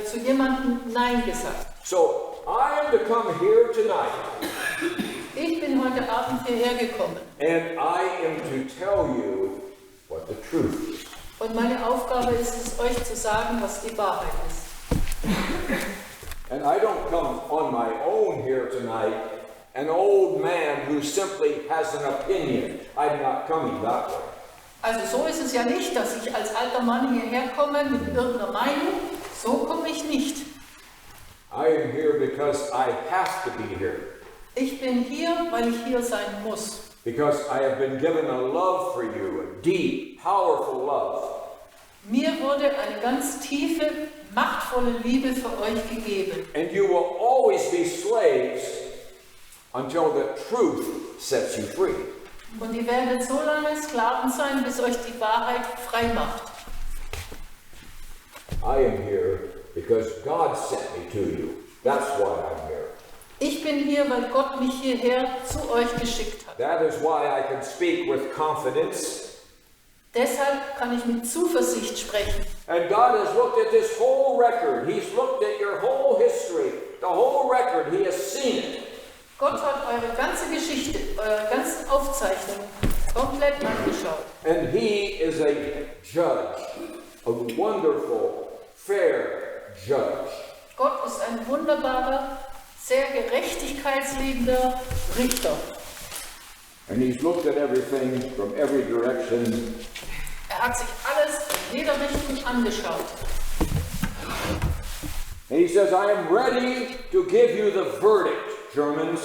zu jemandem Nein gesagt? So, I am to come here tonight. Ich bin heute Abend hierher gekommen. And I am to tell you what the truth is. Und meine Aufgabe ist es, euch zu sagen, was die Wahrheit ist. And I don't come on my own here tonight, an old man who simply has an opinion. I'm not coming that way. Also so ist es ja nicht, dass ich als alter Mann hierher komme mit irgendeiner Meinung. So komme ich nicht. I am here because I have to be here. Ich bin hier, weil ich hier sein muss. Because I have been given a love for you, a deep, powerful love. Mir wurde eine ganz tiefe, machtvolle Liebe für euch gegeben. And you will always be slaves until the truth sets you free. Und ihr werdet so lange Sklaven sein, bis euch die Wahrheit frei macht. I am here because God sent me to you. That's why I'm here. Ich bin hier, weil Gott mich hierher zu euch geschickt hat. That is why I can speak with confidence. Deshalb kann ich mit Zuversicht sprechen. And God has looked at this whole record. He's looked at your whole history, the whole record. He has seen it. Gott hat eure ganze Geschichte, eure ganzen Aufzeichnungen komplett angeschaut. And He is a judge, a wonderful, fair judge. Gott ist ein wunderbarer, sehr gerechtigkeitsliebender Richter. And He's looked at everything from every direction. Hat sich alles in jeder Richtung angeschaut. And He says, I am ready to give you the verdict, Germans.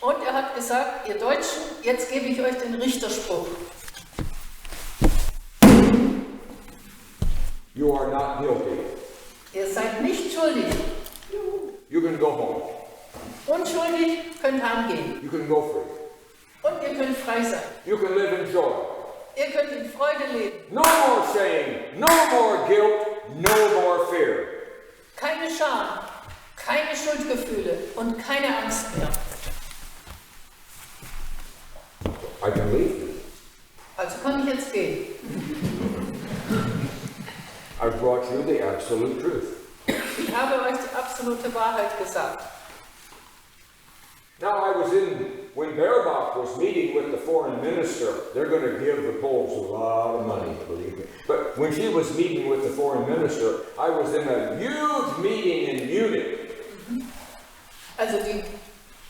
Und hat gesagt, ihr Deutschen, jetzt gebe ich euch den Richterspruch. You are not guilty. Ihr seid nicht schuldig. You can go home. Unschuldig könnt heimgehen. You can go free. Und ihr könnt frei sein. You can live in joy. Ihr könnt in Freude leben. No more shame, no more guilt, no more fear. Keine Scham, keine Schuldgefühle und keine Angst mehr. I can leave. Also kann ich jetzt gehen. I've brought you the absolute truth. Ich habe euch die absolute Wahrheit gesagt. Now I was when Baerbock was meeting with the foreign minister, they're going to give the Poles a lot of money, believe me. But when she was meeting with the foreign minister, I was in a huge meeting in Munich. Also die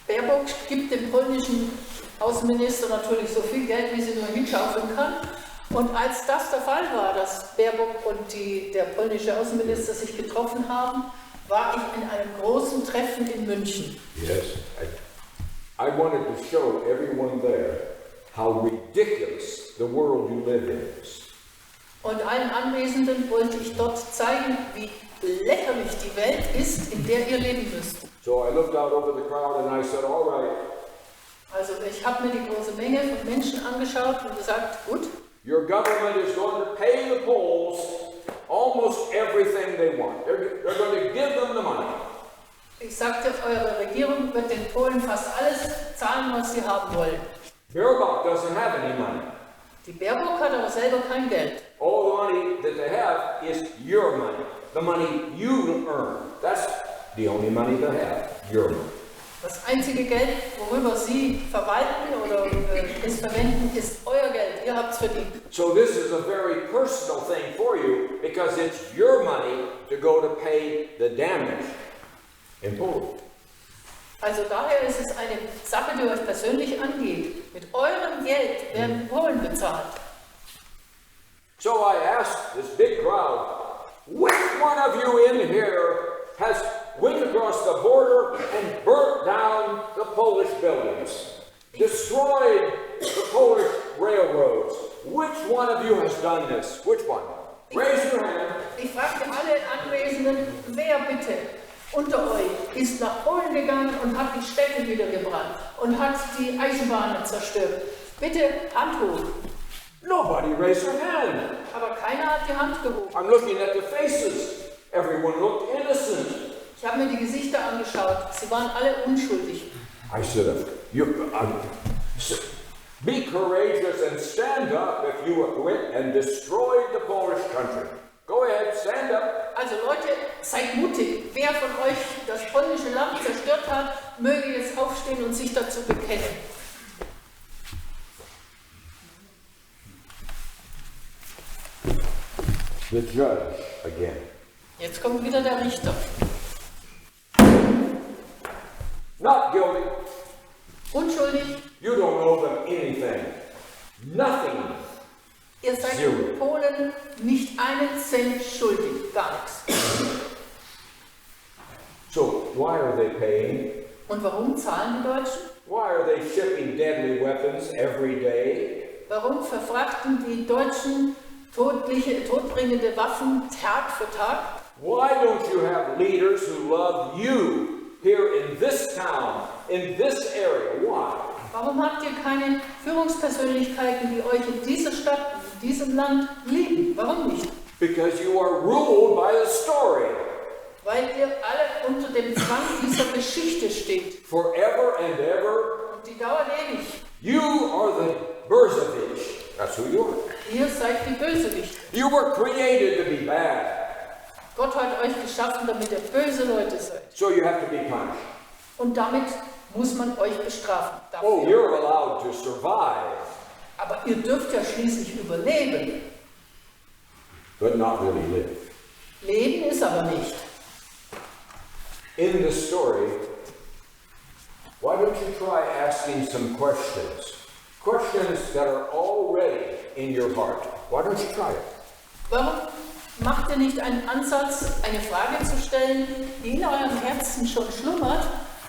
Baerbock gibt dem polnischen Außenminister natürlich so viel Geld, wie sie nur hinschaufeln kann. Und als das der Fall war, dass Baerbock und der polnische Außenminister sich getroffen haben, war ich in einem großen Treffen in München. Yes, I wanted to show everyone there how ridiculous the world you live in is. Und allen Anwesenden wollte ich dort zeigen, wie lächerlich die Welt ist, in der ihr leben müsst. So I looked out over the crowd and I said, all right. Also ich habe mir die große Menge von Menschen angeschaut und gesagt, gut. Your government is going to pay the Poles almost everything they want. They're going to give them the money. Ich sagte, eure Regierung wird den Polen fast alles zahlen, was sie haben wollen. Baerbock doesn't have any money. Die Baerbock hat aber selber kein Geld. All the money that they have is your money, the money you earn. That's the only money they have, your money. Das einzige Geld, worüber sie verwalten oder es verwenden, ist euer Geld. Ihr habt es verdient. So this is a very personal thing for you because it's your money to go to pay the damage in Poland. Also daher ist es eine Sache, die euch persönlich angeht. Mit eurem Geld werden Polen bezahlt. So I asked this big crowd, which one of you in here has went across the border and burnt down the Polish buildings, destroyed the Polish railroads? Which one of you has done this? Which one? Raise your hand. Ich fragte alle Anwesenden, wer bitte unter euch ist nach Polen gegangen und hat die Städte niedergebrannt und hat die Eisenbahnen zerstört. Bitte Hand hoch. Nobody raised their hand. Aber keiner hat die Hand gehoben. I'm looking at the faces. Everyone looked innocent. Ich habe mir die Gesichter angeschaut. Sie waren alle unschuldig. I said, be courageous and stand up if you went and destroyed the Polish country. Go ahead, stand up. Also Leute, seid mutig. Wer von euch das polnische Land zerstört hat, möge jetzt aufstehen und sich dazu bekennen. The judge again. Jetzt kommt wieder der Richter. Not guilty. Unschuldig. You don't owe them anything. Nothing. Ihr seid Zero. in Polen nicht einen Cent schuldig. Gar nichts. So why are they paying? Und warum zahlen die Deutschen? Why are they shipping deadly weapons every day? Warum verfrachten die Deutschen todbringende Waffen Tag für Tag? Why don't you have leaders who love you here in this town, in this area? Why? Warum habt ihr keine Führungspersönlichkeiten, die euch in dieser Stadt, in diesem Land lieben? Warum nicht? Because you are ruled by the story. Weil ihr alle unter dem Zwang dieser Geschichte steht. Forever and ever. Und die dauert ewig. You are the Bösewicht. That's who you are. Ihr seid die Bösewichte. You were created to be bad. Gott hat euch geschaffen, damit ihr böse Leute seid. So you have to be punished. Und damit muss man euch bestrafen. Dafür. Oh, you're allowed to survive. Aber ihr dürft ja schließlich überleben. But not really live. Leben ist aber nicht. In the story, why don't you try asking some questions? Questions that are already in your heart. Why don't you try it? Warum macht ihr nicht einen Ansatz, eine Frage zu stellen, die in eurem Herzen schon schlummert,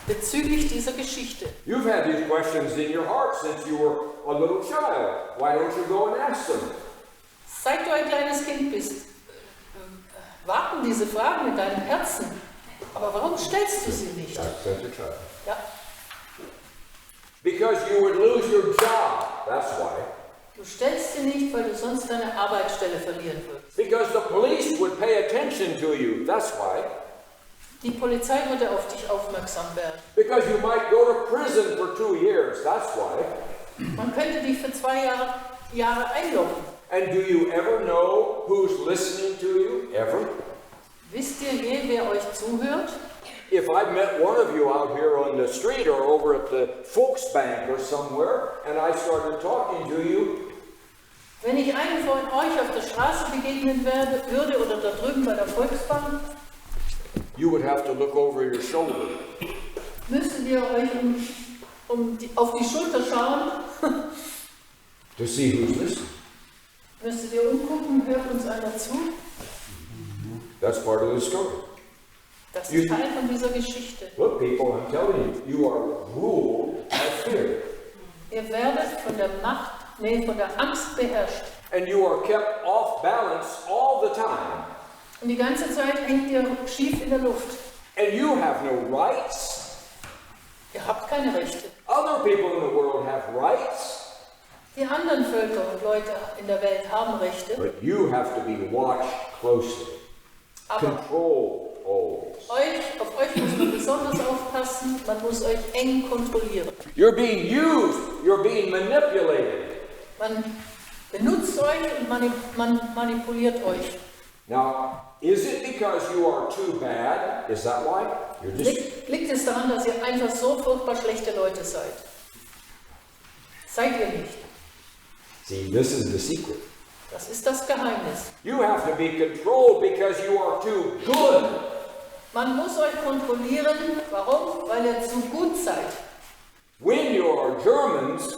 bezüglich dieser Geschichte? You've had these questions in your heart since you were a little child. Why don't you go and ask them? Seit du ein kleines Kind bist, warten diese Fragen in deinem Herzen. Aber warum stellst du sie nicht? That's a child. Ja. Because you would lose your job. That's why. Du stellst sie nicht, weil du sonst deine Arbeitsstelle verlieren würdest. Because the police would pay attention to you. That's why. Die Polizei würde auf dich aufmerksam werden. Because you might go to prison for 2 years. That's why. Man könnte dich für 2 Jahre einloggen. And do you ever know who's listening to you? Ever? Wisst ihr je, wer euch zuhört? If I met one of you out here on the street or over at the Volksbank or somewhere, and I started talking to you, wenn ich einem von euch auf der Straße begegnen würde oder da drüben bei der Volksbank, you would have to look over your shoulder. Müsstet ihr euch auf die Schulter schauen, to see who's listening. Müsstet ihr umgucken, hört uns einer zu? That's part of the story. Das ist Teil von dieser Geschichte. Look, people, I'm telling you, you are ruled by fear. Ihr werdet von der Angst beherrscht. And you are kept off balance all the time. Und die ganze Zeit hängt ihr schief in der Luft. And you have no rights. Ihr habt keine Rechte. Other people in the world have rights. Die anderen Völker und Leute in der Welt haben Rechte. But you have to be watched closely. Control always. Auf euch muss man besonders aufpassen, man muss euch eng kontrollieren. You're being used, you're being manipulated. Man benutzt euch und man manipuliert euch. Now, is it because you are too bad? Is that why? Liegt es daran, dass ihr einfach so furchtbar schlechte Leute seid? Seid ihr nicht. See, this is the secret. Das ist das Geheimnis. You have to be controlled because you are too good. Man muss euch kontrollieren. Warum? Weil ihr zu gut seid. When you are Germans,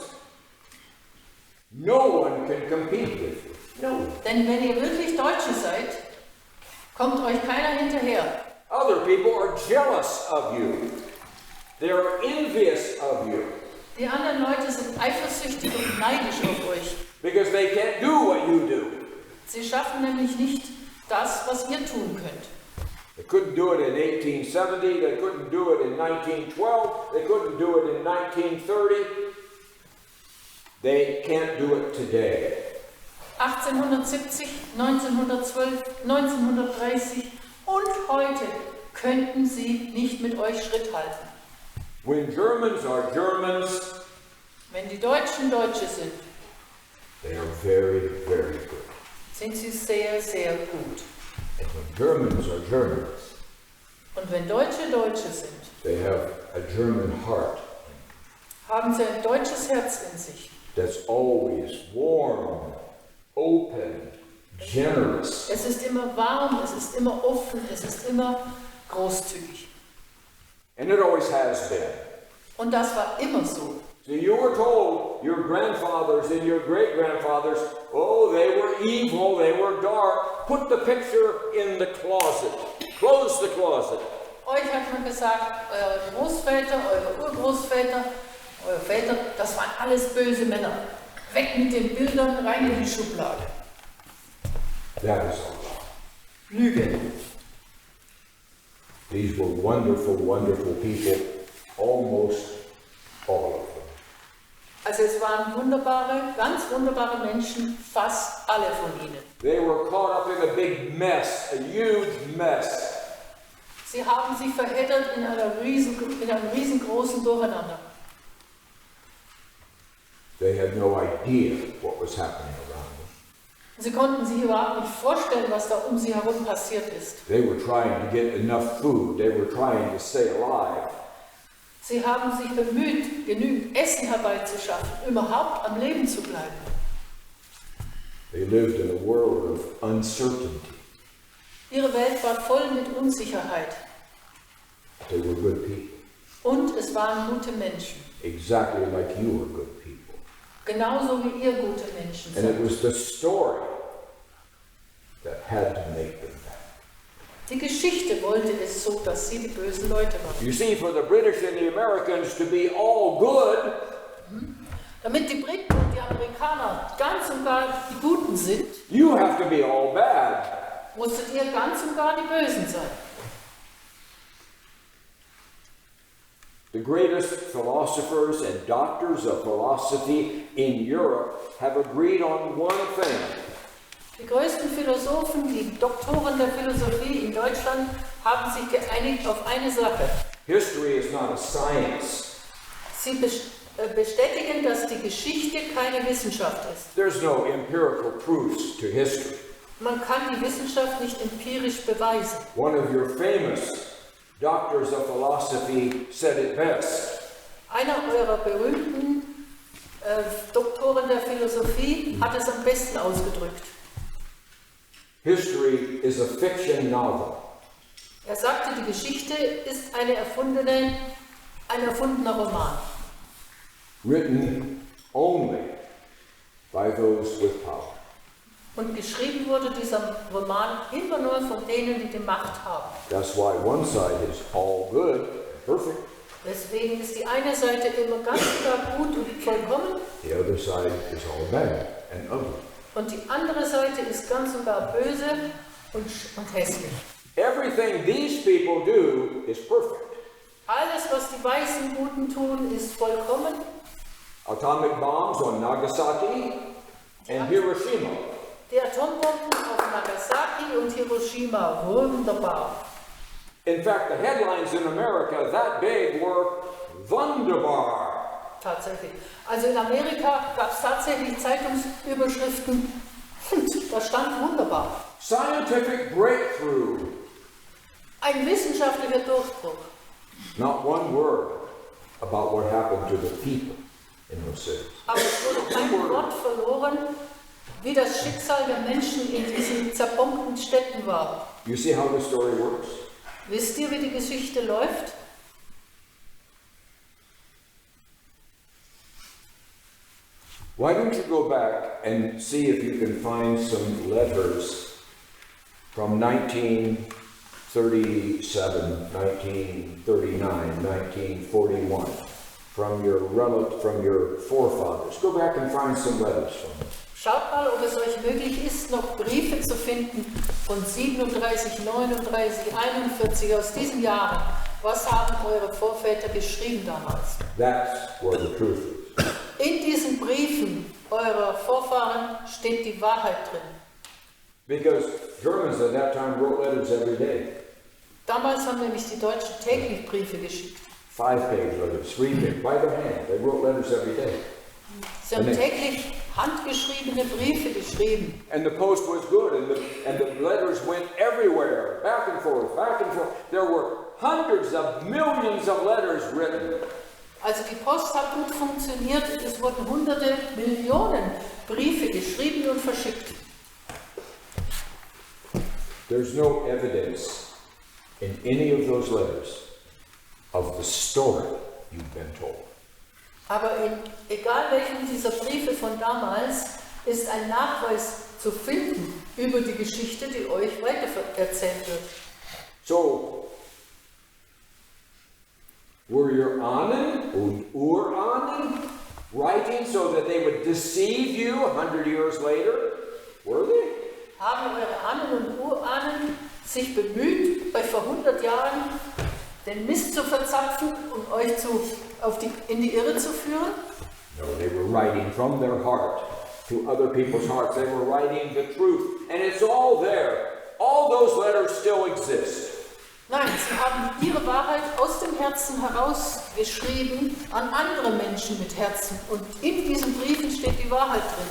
no one can compete with you. No. Denn wenn ihr wirklich Deutsche seid, kommt euch keiner hinterher. Other people are jealous of you. They are envious of you. Die anderen Leute sind eifersüchtig und neidisch auf euch. Because they can't do what you do. Sie schaffen nämlich nicht das, was ihr tun könnt. They couldn't do it in 1870, they couldn't do it in 1912, they couldn't do it in 1930. They can't do it today. 1870, 1912, 1930 und heute könnten sie nicht mit euch Schritt halten. When Germans are Germans, wenn die Deutschen Deutsche sind, they are very, very good. Sind sie sehr, sehr gut. And when Germans are Germans, und wenn Deutsche Deutsche sind, they have a German heart. Haben sie ein deutsches Herz in sich. That's always warm, open, generous. Es ist immer warm, es ist immer offen, es ist immer großzügig. And it always has been. Und das war immer so. So you were told, your grandfathers and your great-grandfathers, oh, they were evil, they were dark. Put the picture in the closet. Close the closet. Euch hat man gesagt, eure Großväter, eure Urgroßväter, eure Väter, das waren alles böse Männer. Weg mit den Bildern, rein in die Schublade. That is all. Lüge. These were wonderful, wonderful people, almost all of them. Also es waren wunderbare, ganz wunderbare Menschen, fast alle von ihnen. They were caught up in a big mess, a huge mess. Sie haben sich verheddert in einem riesengroßen Durcheinander. They had no idea what was happening around them. Sie konnten sich überhaupt nicht vorstellen, was da um sie herum passiert ist. They were trying to get enough food. They were trying to stay alive. Sie haben sich bemüht, genügend Essen herbeizuschaffen, überhaupt am Leben zu bleiben. They lived in a world of uncertainty. Ihre Welt war voll mit Unsicherheit. They were good people. Und es waren gute Menschen. Exactly like you are good people. Genauso wie ihr gute Menschen And it seid. was the story that had to make them bad. Die Geschichte wollte es so, dass sie die bösen Leute waren. You see, for the British and the Americans to be all good, Damit die Briten und die Amerikaner ganz und gar die Guten sind, you have to be all bad. musstet ihr ganz und gar die Bösen sein. The greatest philosophers and doctors of philosophy in Europe have agreed on one thing. Die größten Philosophen, die Doktoren der Philosophie in Deutschland, haben sich geeinigt auf eine Sache. History is not a science. Sie bestätigen, dass die Geschichte keine Wissenschaft ist. There's no empirical proofs to history. Man kann die Wissenschaft nicht empirisch beweisen. One of your famous doctors of philosophy said it best. Einer eurer berühmten Doktoren der Philosophie hat es am besten ausgedrückt. History is a fiction novel. Er sagte, die Geschichte ist ein erfundener Roman. Written only by those with power. Und geschrieben wurde dieser Roman immer nur von denen, die die Macht haben. That's why one side is all good and perfect. Deswegen ist die eine Seite immer ganz klar gut und vollkommen The other side is all bad and ugly. und die andere Seite ist ganz und gar böse und hässlich. Everything these people do is perfect. Alles, was die weißen Guten tun, ist vollkommen. Atomic bombs on Nagasaki and Hiroshima. Die Atombomben auf Nagasaki und Hiroshima, wunderbar. In fact, the headlines in America that big were wunderbar. Tatsächlich. Also in Amerika gab es tatsächlich Zeitungsüberschriften und da stand wunderbar. Scientific breakthrough. Ein wissenschaftlicher Durchbruch. Not one word about what happened to the people in those cities. Aber es wurde kein Wort verloren, wie das Schicksal der Menschen in diesen zerbombten Städten war. You see how the story works? Wisst ihr, wie die Geschichte läuft? Why don't you go back and see if you can find some letters from 1937, 1939, 1941, from your forefathers. Go back and find some letters from them. Schaut mal, ob es euch möglich ist, noch Briefe zu finden von 37, 39, 41 aus diesen Jahren. Was haben eure Vorväter geschrieben damals? That's where the truth is. In diesen Briefen eurer Vorfahren steht die Wahrheit drin. Because Germans at that time wrote letters every day. Damals haben nämlich die Deutschen täglich Briefe geschickt. 5-page letters, 3-page, by their hand. They wrote letters every day. Sie haben täglich handgeschriebene Briefe geschrieben. And the post was good, and the letters went everywhere, back and forth, back and forth. There were hundreds of millions of letters written. Also die Post hat gut funktioniert, es wurden hunderte Millionen Briefe geschrieben und verschickt. There's no evidence in any of those letters of the story you've been told. Aber egal welchen dieser Briefe von damals, ist ein Nachweis zu finden über die Geschichte, die euch weiter erzählt wird. So, were your Ahnen und Urahnen writing so that they would deceive you 100 years later? Were they? Haben eure Ahnen und Urahnen sich bemüht, euch vor 100 Jahren den Mist zu verzapfen und euch in die Irre zu führen? No, they were writing from their heart to other people's hearts. They were writing the truth. And it's all there. All those letters still exist. Nein, sie haben ihre Wahrheit aus dem Herzen herausgeschrieben an andere Menschen mit Herzen. Und in diesen Briefen steht die Wahrheit drin.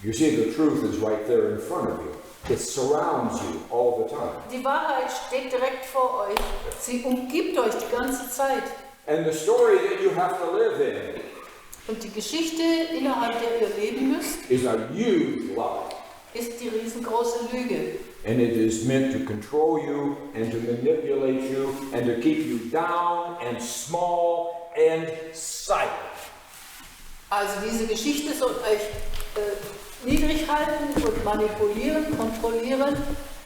You see, the truth is right there in front of you. It surrounds you all the time. Die Wahrheit steht direkt vor euch. Sie umgibt euch die ganze Zeit. And the story that you have to live in Und die Geschichte, innerhalb der ihr leben müsst, is a huge lie. ist die riesengroße Lüge. And it is meant to control you and to manipulate you and to keep you down and small and silent. Also diese Geschichte soll euch niedrig halten und manipulieren, kontrollieren,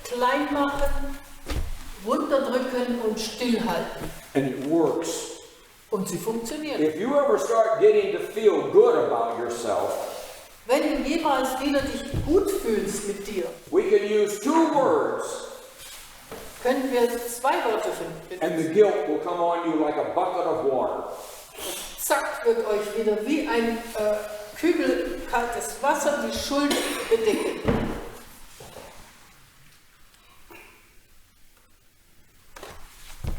klein machen, runterdrücken und stillhalten. And it works. Und sie funktioniert. If you ever start getting to feel good about yourself, wenn du jemals wieder dich gut fühlst mit dir, we can use 2 words. Können wir 2 Worte finden. And the guilt will come on you like a bucket of water. Zack, wird euch wieder wie ein Kübel kaltes Wasser die Schuld bedecken.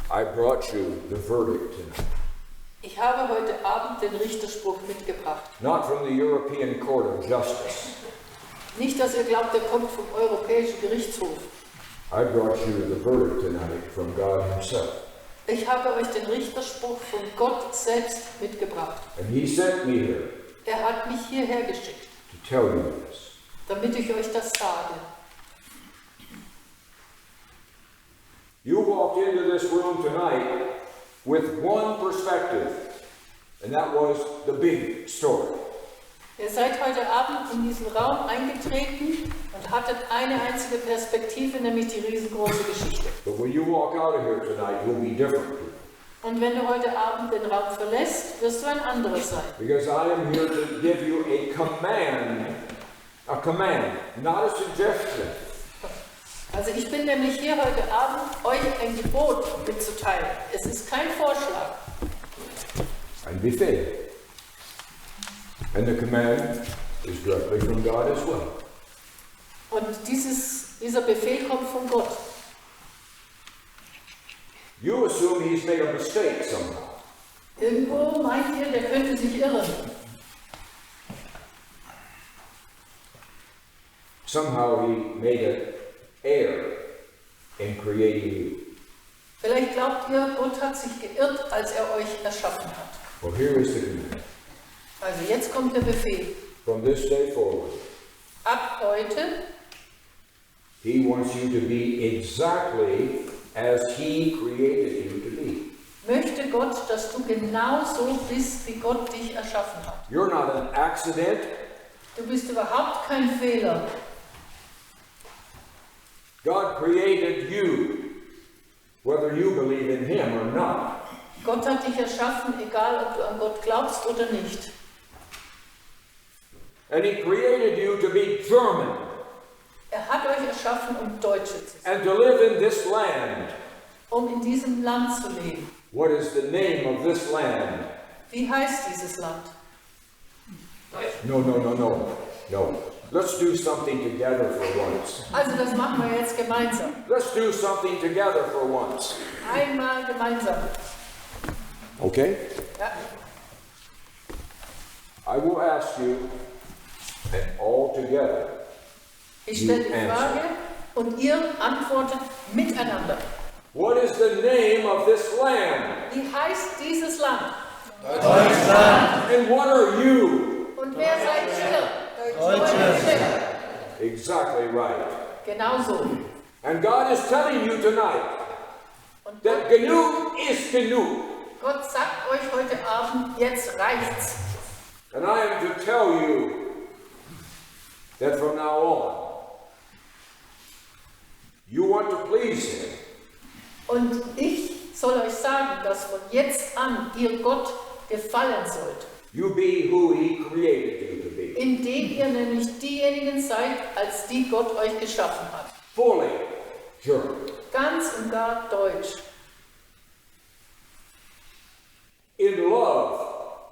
I brought you the verdict tonight. Ich habe heute Abend den Richterspruch mitgebracht. Not from the European Court of Justice. Nicht, dass ihr glaubt, der kommt vom Europäischen Gerichtshof. I brought you the verdict tonight from God Himself. Ich habe euch den Richterspruch von Gott selbst mitgebracht. And He sent me here Er hat mich hierher geschickt, to tell you this. damit ich euch das sage. You walked into this room tonight with one perspective, and that was the big story. Ihr seid heute Abend in diesen Raum eingetreten und hattet eine einzige Perspektive, nämlich die riesengroße Geschichte. But when you walk out of here tonight, you'll be different. Und wenn du heute Abend den Raum verlässt, wirst du ein anderer sein. Because I am here to give you a command, not a suggestion. Also ich bin nämlich hier heute Abend, euch ein Gebot mitzuteilen. Es ist kein Vorschlag. Ein Befehl. And the command is directly from God as well. Und dieser Befehl kommt von Gott. You assume He's made a mistake somehow. Irgendwo meint ihr, der könnte sich irren. Somehow He made an error in creating you. Vielleicht glaubt ihr, Gott hat sich geirrt, als er euch erschaffen hat. Well, here is the command. Also jetzt kommt der Befehl. From this day forward, Ab heute He wants you to be exactly as He created you to be. möchte Gott, dass du genau so bist, wie Gott dich erschaffen hat. You're not an accident. Du bist überhaupt kein Fehler. God created you, whether you believe in Him or not. Gott hat dich erschaffen, egal ob du an Gott glaubst oder nicht. And He created you to be German Er hat euch erschaffen, um Deutsche zu sein, and to live in this land. um in diesem Land zu leben. What is the name of this land? Wie heißt dieses Land? No. Let's do something together for once. Also das machen wir jetzt gemeinsam. Let's do something together for once. Einmal gemeinsam. Okay? Ja. I will ask you, and all together, Ich stelle die Frage und ihr antwortet miteinander. what is the name of this land? Wie heißt dieses Land? Deutschland. And what are you? Und wer seid ihr? Deutsche. Exactly right. Genau so. And God is telling you tonight Und that genug is genug. Gott sagt euch heute Abend, jetzt reicht's. And I am to tell you that from now on, you want to please Him. Und ich soll euch sagen, dass von jetzt an ihr Gott gefallen sollt. You be who He created you to be. Indem ihr nämlich diejenigen seid, als die Gott euch geschaffen hat. Fully. German. Ganz und gar deutsch. In love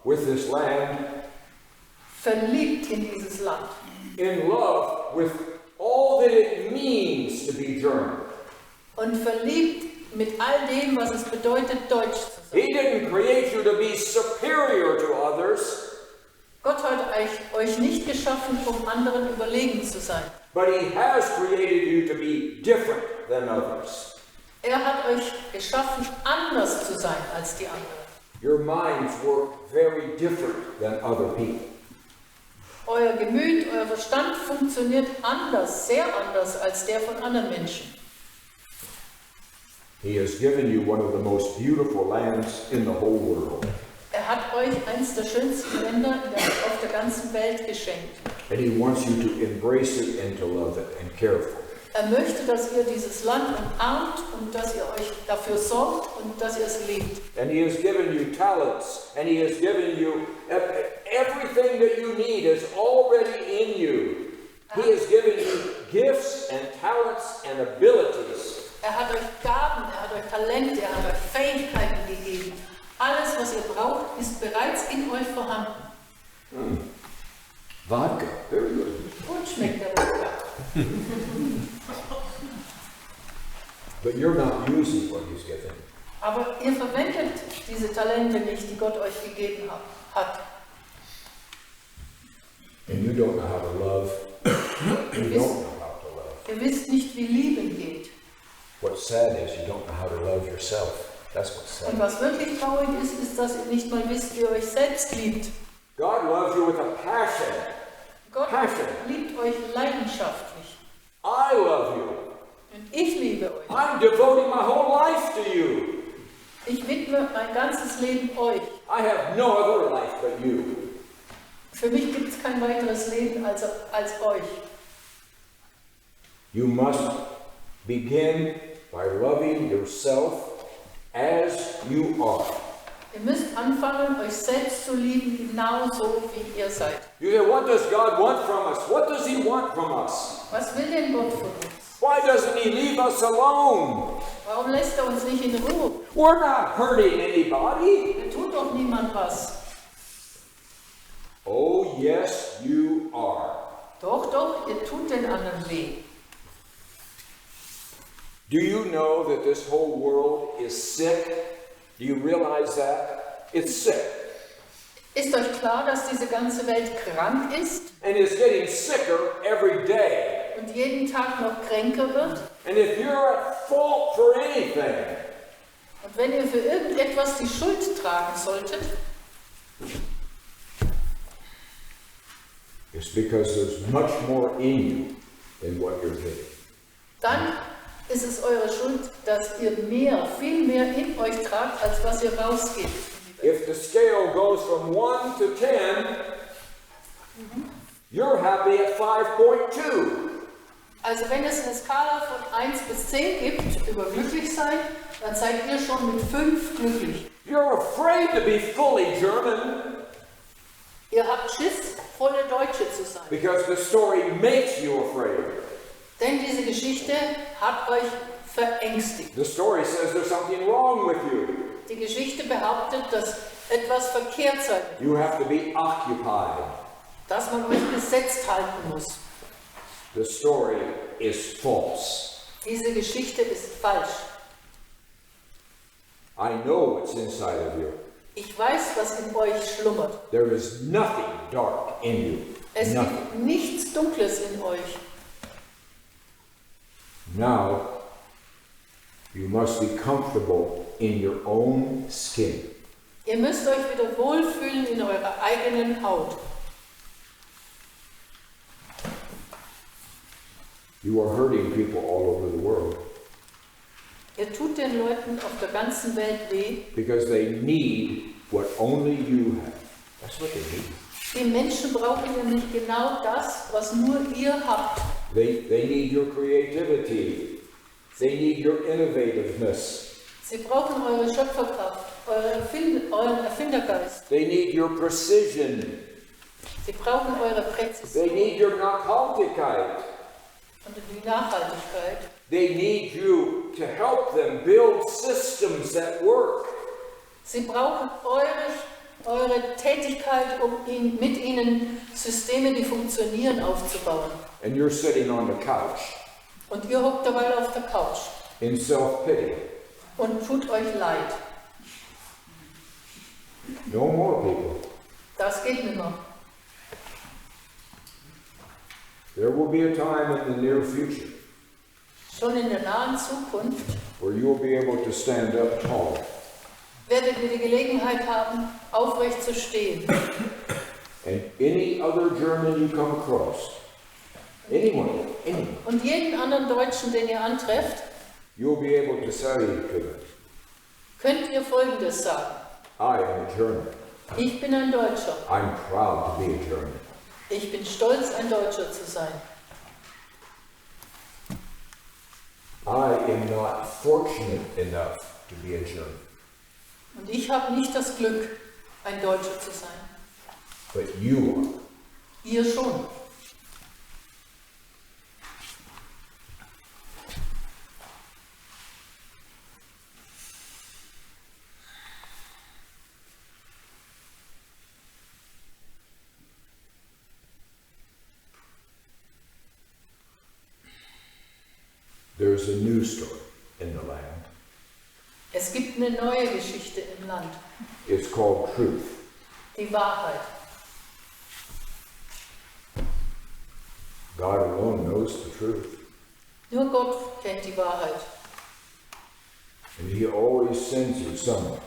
with this land, Verliebt in dieses Land. in love with all that it means to be German. Und verliebt mit all dem, was es bedeutet, deutsch zu sein. He didn't create you to be superior to others, Gott hat euch nicht geschaffen, um anderen überlegen zu sein. but He has created you to be different than others. Er hat euch geschaffen, anders zu sein als die anderen. Your minds work very different than other people. Euer Gemüt, euer Verstand funktioniert anders, sehr anders als der von anderen Menschen. He has given you one of the most beautiful lands in the whole world. Er hat euch eines der schönsten Länder auf der ganzen Welt geschenkt. And He wants you to embrace it and to love it and care for it. Er möchte, dass ihr dieses Land umarmt und dass ihr euch dafür sorgt und dass ihr es liebt. And He has given you talents, and He has given you everything that you need is already in you. He has given you gifts and talents and abilities. Er hat euch Gaben, er hat euch Talente, er hat euch Fähigkeiten gegeben. Alles, was ihr braucht, ist bereits in euch vorhanden. Vodka, very good. Gut schmeckt der Wodka. But you're not using what He's given. Aber ihr verwendet diese Talente nicht, die Gott euch gegeben hat. And you don't know how to love. You don't know how to love. Ihr wisst nicht, wie Lieben geht. What's sad is you don't know how to love yourself. That's what's Und sad. was wirklich traurig ist, ist, dass ihr nicht mal wisst, wie ihr euch selbst liebt. God loves you with a passion. Gott Passion. liebt euch leidenschaftlich. I love you. Und ich liebe euch. I'm devoting my whole life to you. Ich widme mein ganzes Leben euch. I have no other life but you. Für mich gibt es kein weiteres Leben als euch. You must begin by loving yourself as you are. Ihr müsst anfangen, euch selbst zu lieben, genauso wie ihr seid. You say, what does God want from us? What does He want from us? Was will denn Gott von uns? Why doesn't He leave us alone? Warum lässt er uns nicht in Ruhe? We're not hurting anybody. Er tut doch niemand was. Oh, yes, you are. Doch, ihr tut den anderen weh. Do you know that this whole world is sick? Do you realize that? It's sick. Ist euch klar, dass diese ganze Welt krank ist And it's getting sicker every day. und jeden Tag noch kränker wird? And if you're at fault for anything, Und wenn ihr für irgendetwas die Schuld tragen solltet, it's because there's much more in you than what you're giving. dann ist es eure Schuld, dass ihr viel mehr in euch tragt, als was ihr rausgebt. If the scale goes from 1 to 10, you're happy at 5.2. Also wenn es eine Skala von 1 bis 10 gibt, über glücklich sein, dann seid ihr schon mit 5 glücklich. You're afraid to be fully German Ihr habt Schiss, volle Deutsche zu sein. because the story makes you afraid. Denn diese Geschichte hat euch verängstigt. The story says there's something wrong with you. Die Geschichte behauptet, dass etwas verkehrt sei, You have to be occupied. dass man euch besetzt halten muss. The story is false. Diese Geschichte ist falsch. I know what's inside of you. Ich weiß, was in euch schlummert. There is nothing dark in you. Es Nothing. gibt nichts Dunkles in euch. Now, you must be comfortable in your own skin. Ihr müsst euch wieder wohlfühlen in eurer eigenen Haut. You are hurting people all over the world Ihr tut den Leuten auf der ganzen Welt weh. because they need what only you have. That's what they need. Die Menschen brauchen nämlich genau das, was nur ihr habt. They need your creativity. They need your innovativeness. Sie brauchen eure Schöpferkraft, euren Erfindergeist. They need your precision. Sie brauchen eure They Präzision need your Nachhaltigkeit. und die Nachhaltigkeit. They need you to help them build systems that work. Sie brauchen eure Tätigkeit, um mit ihnen Systeme, die funktionieren, aufzubauen. And you're sitting on the couch Und ihr hockt dabei auf der Couch in self-pity. und tut euch leid. No more, people. Das geht nicht mehr. There will be a time in the near future Schon in der nahen Zukunft where you will be able to stand up tall werdet ihr die Gelegenheit haben, aufrecht zu stehen. and any other German you come across, anyone, Und jeden anderen Deutschen, den ihr antrefft, you'll be able to say to them, könnt ihr Folgendes sagen. I am a German. Ich bin ein Deutscher. I'm proud to be a German. Ich bin stolz, ein Deutscher zu sein. I am not fortunate enough to be a German, Und ich habe nicht das Glück, ein Deutscher zu sein. but you are. Ihr schon. There's a new story in the land. Es gibt eine neue Geschichte im Land. It's called truth. Die Wahrheit. God alone knows the truth. Nur Gott kennt die Wahrheit. And He always sends you someone.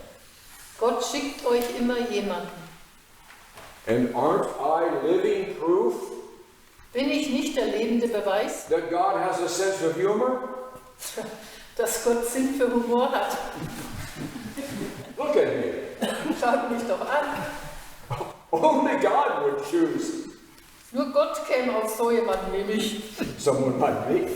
Gott schickt euch immer jemanden. And aren't I living proof Bin ich nicht der lebende Beweis, that God has a sense of humor? dass Gott Sinn für Humor hat? Look at me. Schaut mich doch an. Only God would choose Nur Gott käme auf so jemanden wie mich. someone like me.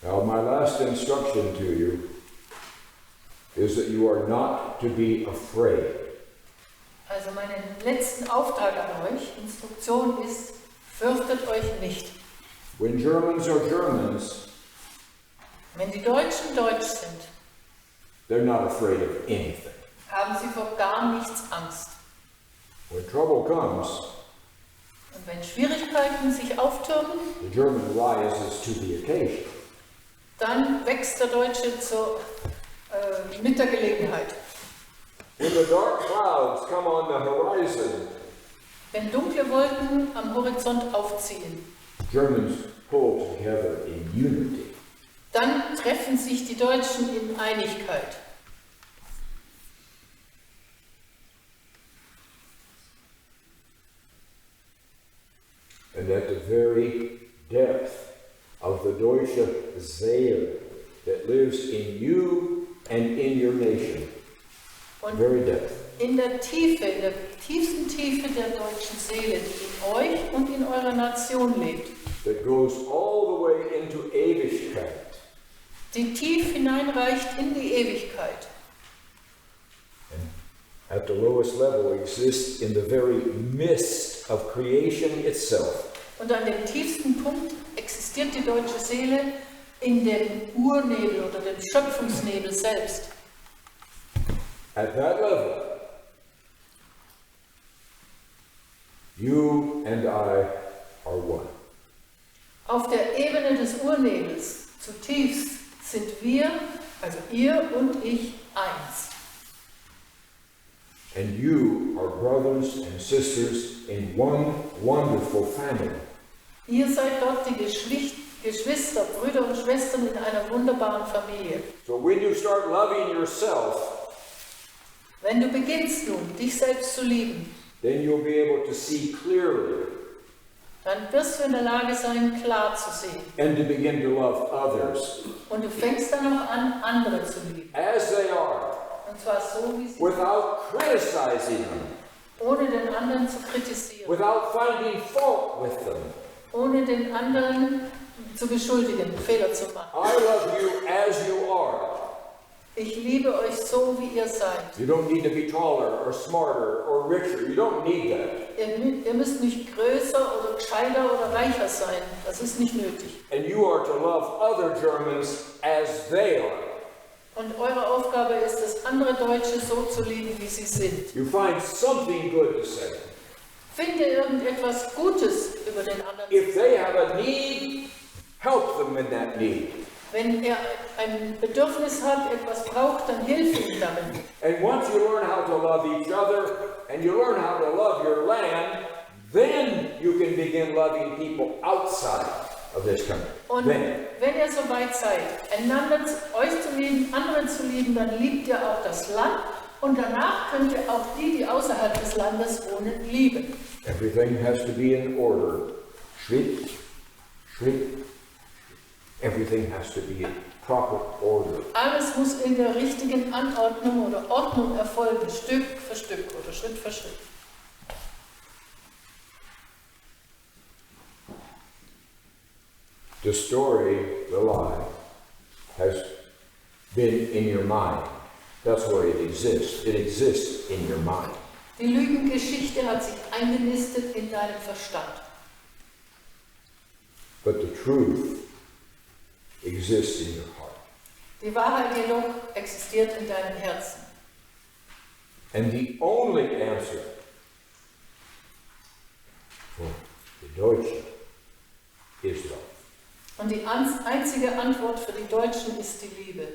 Now, my last instruction to you is that you are not to be afraid. Also mein letzten Auftrag an euch, Instruktion ist, fürchtet euch nicht. When Germans are Germans, Wenn die Deutschen deutsch sind, they're not afraid of anything. haben sie vor gar nichts Angst. When trouble comes, Und wenn Schwierigkeiten sich auftürmen, the German rises to the occasion. dann wächst der Deutsche mit der Gelegenheit. When the dark clouds come on the horizon, Wenn dunkle Wolken am Horizont aufziehen, Germans pull together in unity. dann treffen sich die Deutschen in Einigkeit. And at the very depth of the deutsche Seele that lives in you and in your nation, Und very depth, in der tiefsten Tiefe der deutschen Seele, die in euch und in eurer Nation lebt, that goes all the way into Ewigkeit, die tief hineinreicht in die Ewigkeit. and at the lowest level exists in the very midst of creation itself. Und an dem tiefsten Punkt existiert die deutsche Seele in dem Urnebel oder dem Schöpfungsnebel selbst. At that level, you and I are one. Auf der Ebene des Urnebels, zutiefst, sind wir, also ihr und ich, eins. And you are brothers and sisters in one wonderful family. Ihr seid dort die Geschwister, Brüder und Schwestern in einer wunderbaren Familie. So when you start loving yourself, Wenn du beginnst nun, dich selbst zu lieben, then you'll be able to see clearly dann wirst du in der Lage sein, klar zu sehen. and to begin to love others Und du fängst dann auch an, andere zu lieben. as they are, Und zwar so, wie sie sind, without criticizing them, ohne den anderen zu kritisieren, without finding fault with them. ohne den anderen zu beschuldigen, Fehler zu machen. I love you as you are. Ich liebe euch so, wie ihr seid. You don't need to be taller or smarter or richer. You don't need that. Ihr müsst nicht größer oder gescheiter oder reicher sein. Das ist nicht nötig. And you are to love other Germans as they are. Und eure Aufgabe ist es, andere Deutsche so zu lieben, wie sie sind. You find something good to say. Finde irgendetwas Gutes über den anderen. If they have a need, help them in that need. Wenn er ein Bedürfnis hat, etwas braucht, dann hilf ihm damit. And once you learn how to love each other and you learn how to love your land, then you can begin loving people outside of this country. Und wenn ihr so weit seid, euch zu lieben, andere zu lieben, dann liebt ihr auch das Land und danach könnt ihr auch die außerhalb des Landes wohnen, lieben. Everything has to be in order. Schritt, Schritt. Everything has to be in proper order. Alles muss in der richtigen Anordnung oder Ordnung erfolgen, Stück für Stück oder Schritt für Schritt. The story, the lie, has been in your mind. That's where it exists. It exists in your mind. Die Lügengeschichte hat sich eingenistet in deinem Verstand. But the truth exists in your heart. Die Wahrheit jedoch existiert in deinem Herzen. And the only answer for the Deutschen is love. Und die einzige Antwort für die Deutschen ist die Liebe.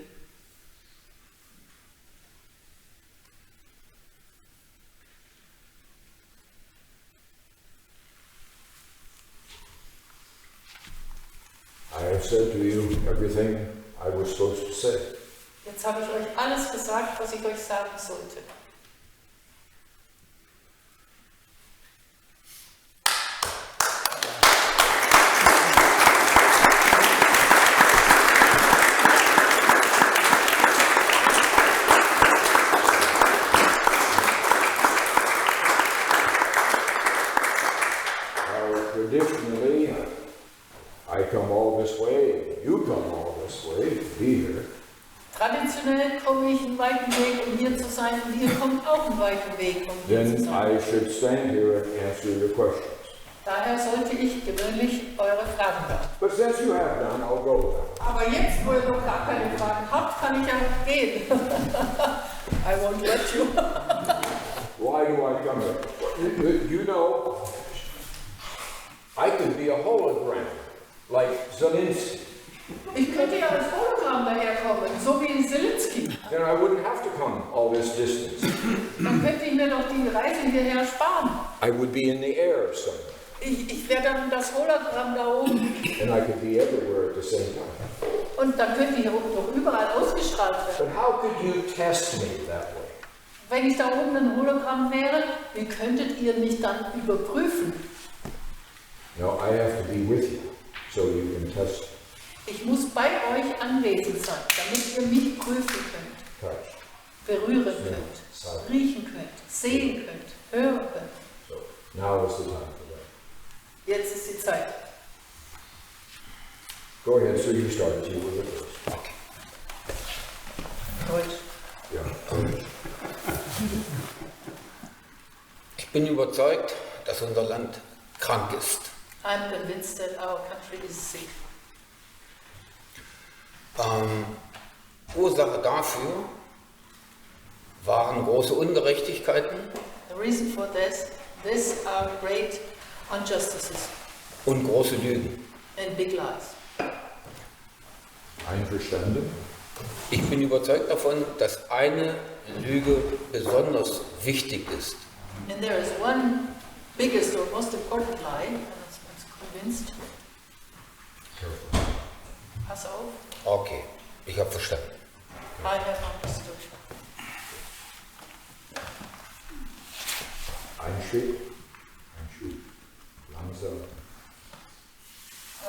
I have said to you everything I was supposed to say. Jetzt habe ich euch alles gesagt, was ich euch sagen sollte. Traditionally, I come all this way, you come all this way to be here. Traditionell komme ich einen weiten Weg, um hier zu sein, und ihr kommt auch einen weiten Weg, um hier zu Then sein. I should stand here and answer your questions. Daher sollte ich gewöhnlich eure Fragen beantworten. But since you have none, I'll go now. Aber jetzt, wo ihr noch gar keine Fragen habt, kann ich ja gehen. I won't let you. Why do I come here? You know, I could be a hologram, like Zelensky. Ich könnte ja als Hologramm daherkommen, so wie in Zelensky. Then I wouldn't have to come all this distance. Dann könnte ich mir doch die Reise hierher sparen. I would be in the air somewhere. Ich wäre dann das Hologramm da oben. And I could be everywhere at the same time. Und dann könnte ich doch überall ausgestrahlt werden. But how could you test me that way? Wenn ich da oben ein Hologramm wäre, wie könntet ihr mich dann überprüfen? No, I have to be with you, so you can test me. Ich muss bei euch anwesend sein, damit ihr mich prüfen könnt, Touch. berühren könnt, riechen könnt, sehen könnt, hören könnt. So now is the time for that. Jetzt ist die Zeit. Go ahead, so you started. You were the first. Okay. Deutsch. Yeah. Ich bin überzeugt, dass unser Land krank ist. I'm convinced that our country is sick. Ursache dafür waren große Ungerechtigkeiten The reason for this are great injustices und große Lügen. and big lies. Einverstanden? Ich bin überzeugt davon, dass eine Lüge besonders wichtig ist. And there is one biggest or most important lie, and I'm convinced. Pass auf. Okay, ich habe verstanden. I have understood. Ein Schritt, langsam.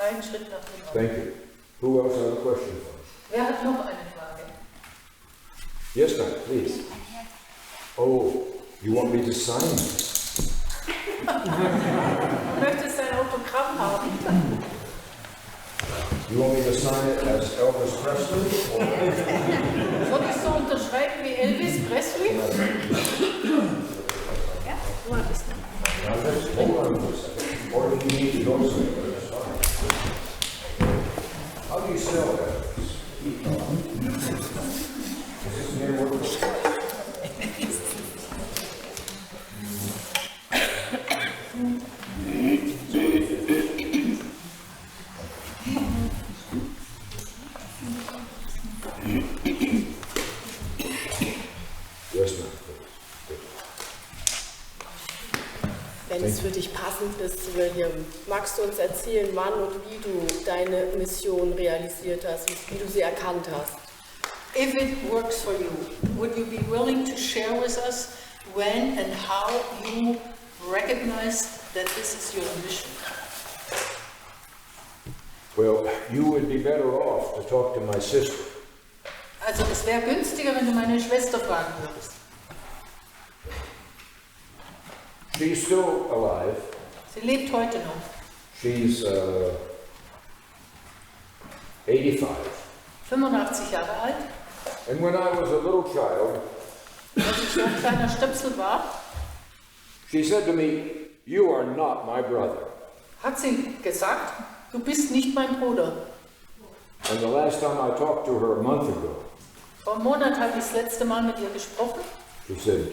Ein Schritt nach dem anderen. Thank you. Who else has a question for us? Wer hat noch eine Frage? Yes, ma'am, please. Oh, you want me to sign this? Du möchtest ein Autogramm haben? You want me to sign it as Elvis Presley? Soll ich so unterschreiben wie Elvis Presley? Ja, du hattest noch. Hold on for a second. Or if you need to go somewhere, that's fine. How do you spell that? Is this name working? Yes, ma'am. Wenn es für dich passend ist, William, magst du uns erzählen, wann und wie du deine Mission realisiert hast, wie du sie erkannt hast? If it works for you, would you be willing to share with us when and how you recognized that this is your mission? Well, you would be better off to talk to my sister. Also es wäre günstiger, wenn du meine Schwester fragen würdest. She's still alive. Sie lebt heute noch. She's 85. 85 Jahre alt. And when I was a little child, Als ich so ein kleiner Stöpsel war, she said to me, "You are not my brother." hat sie gesagt, du bist nicht mein Bruder. And the last time I talked to her a month ago, Vor einem Monat habe ich das letzte Mal mit ihr gesprochen, she said,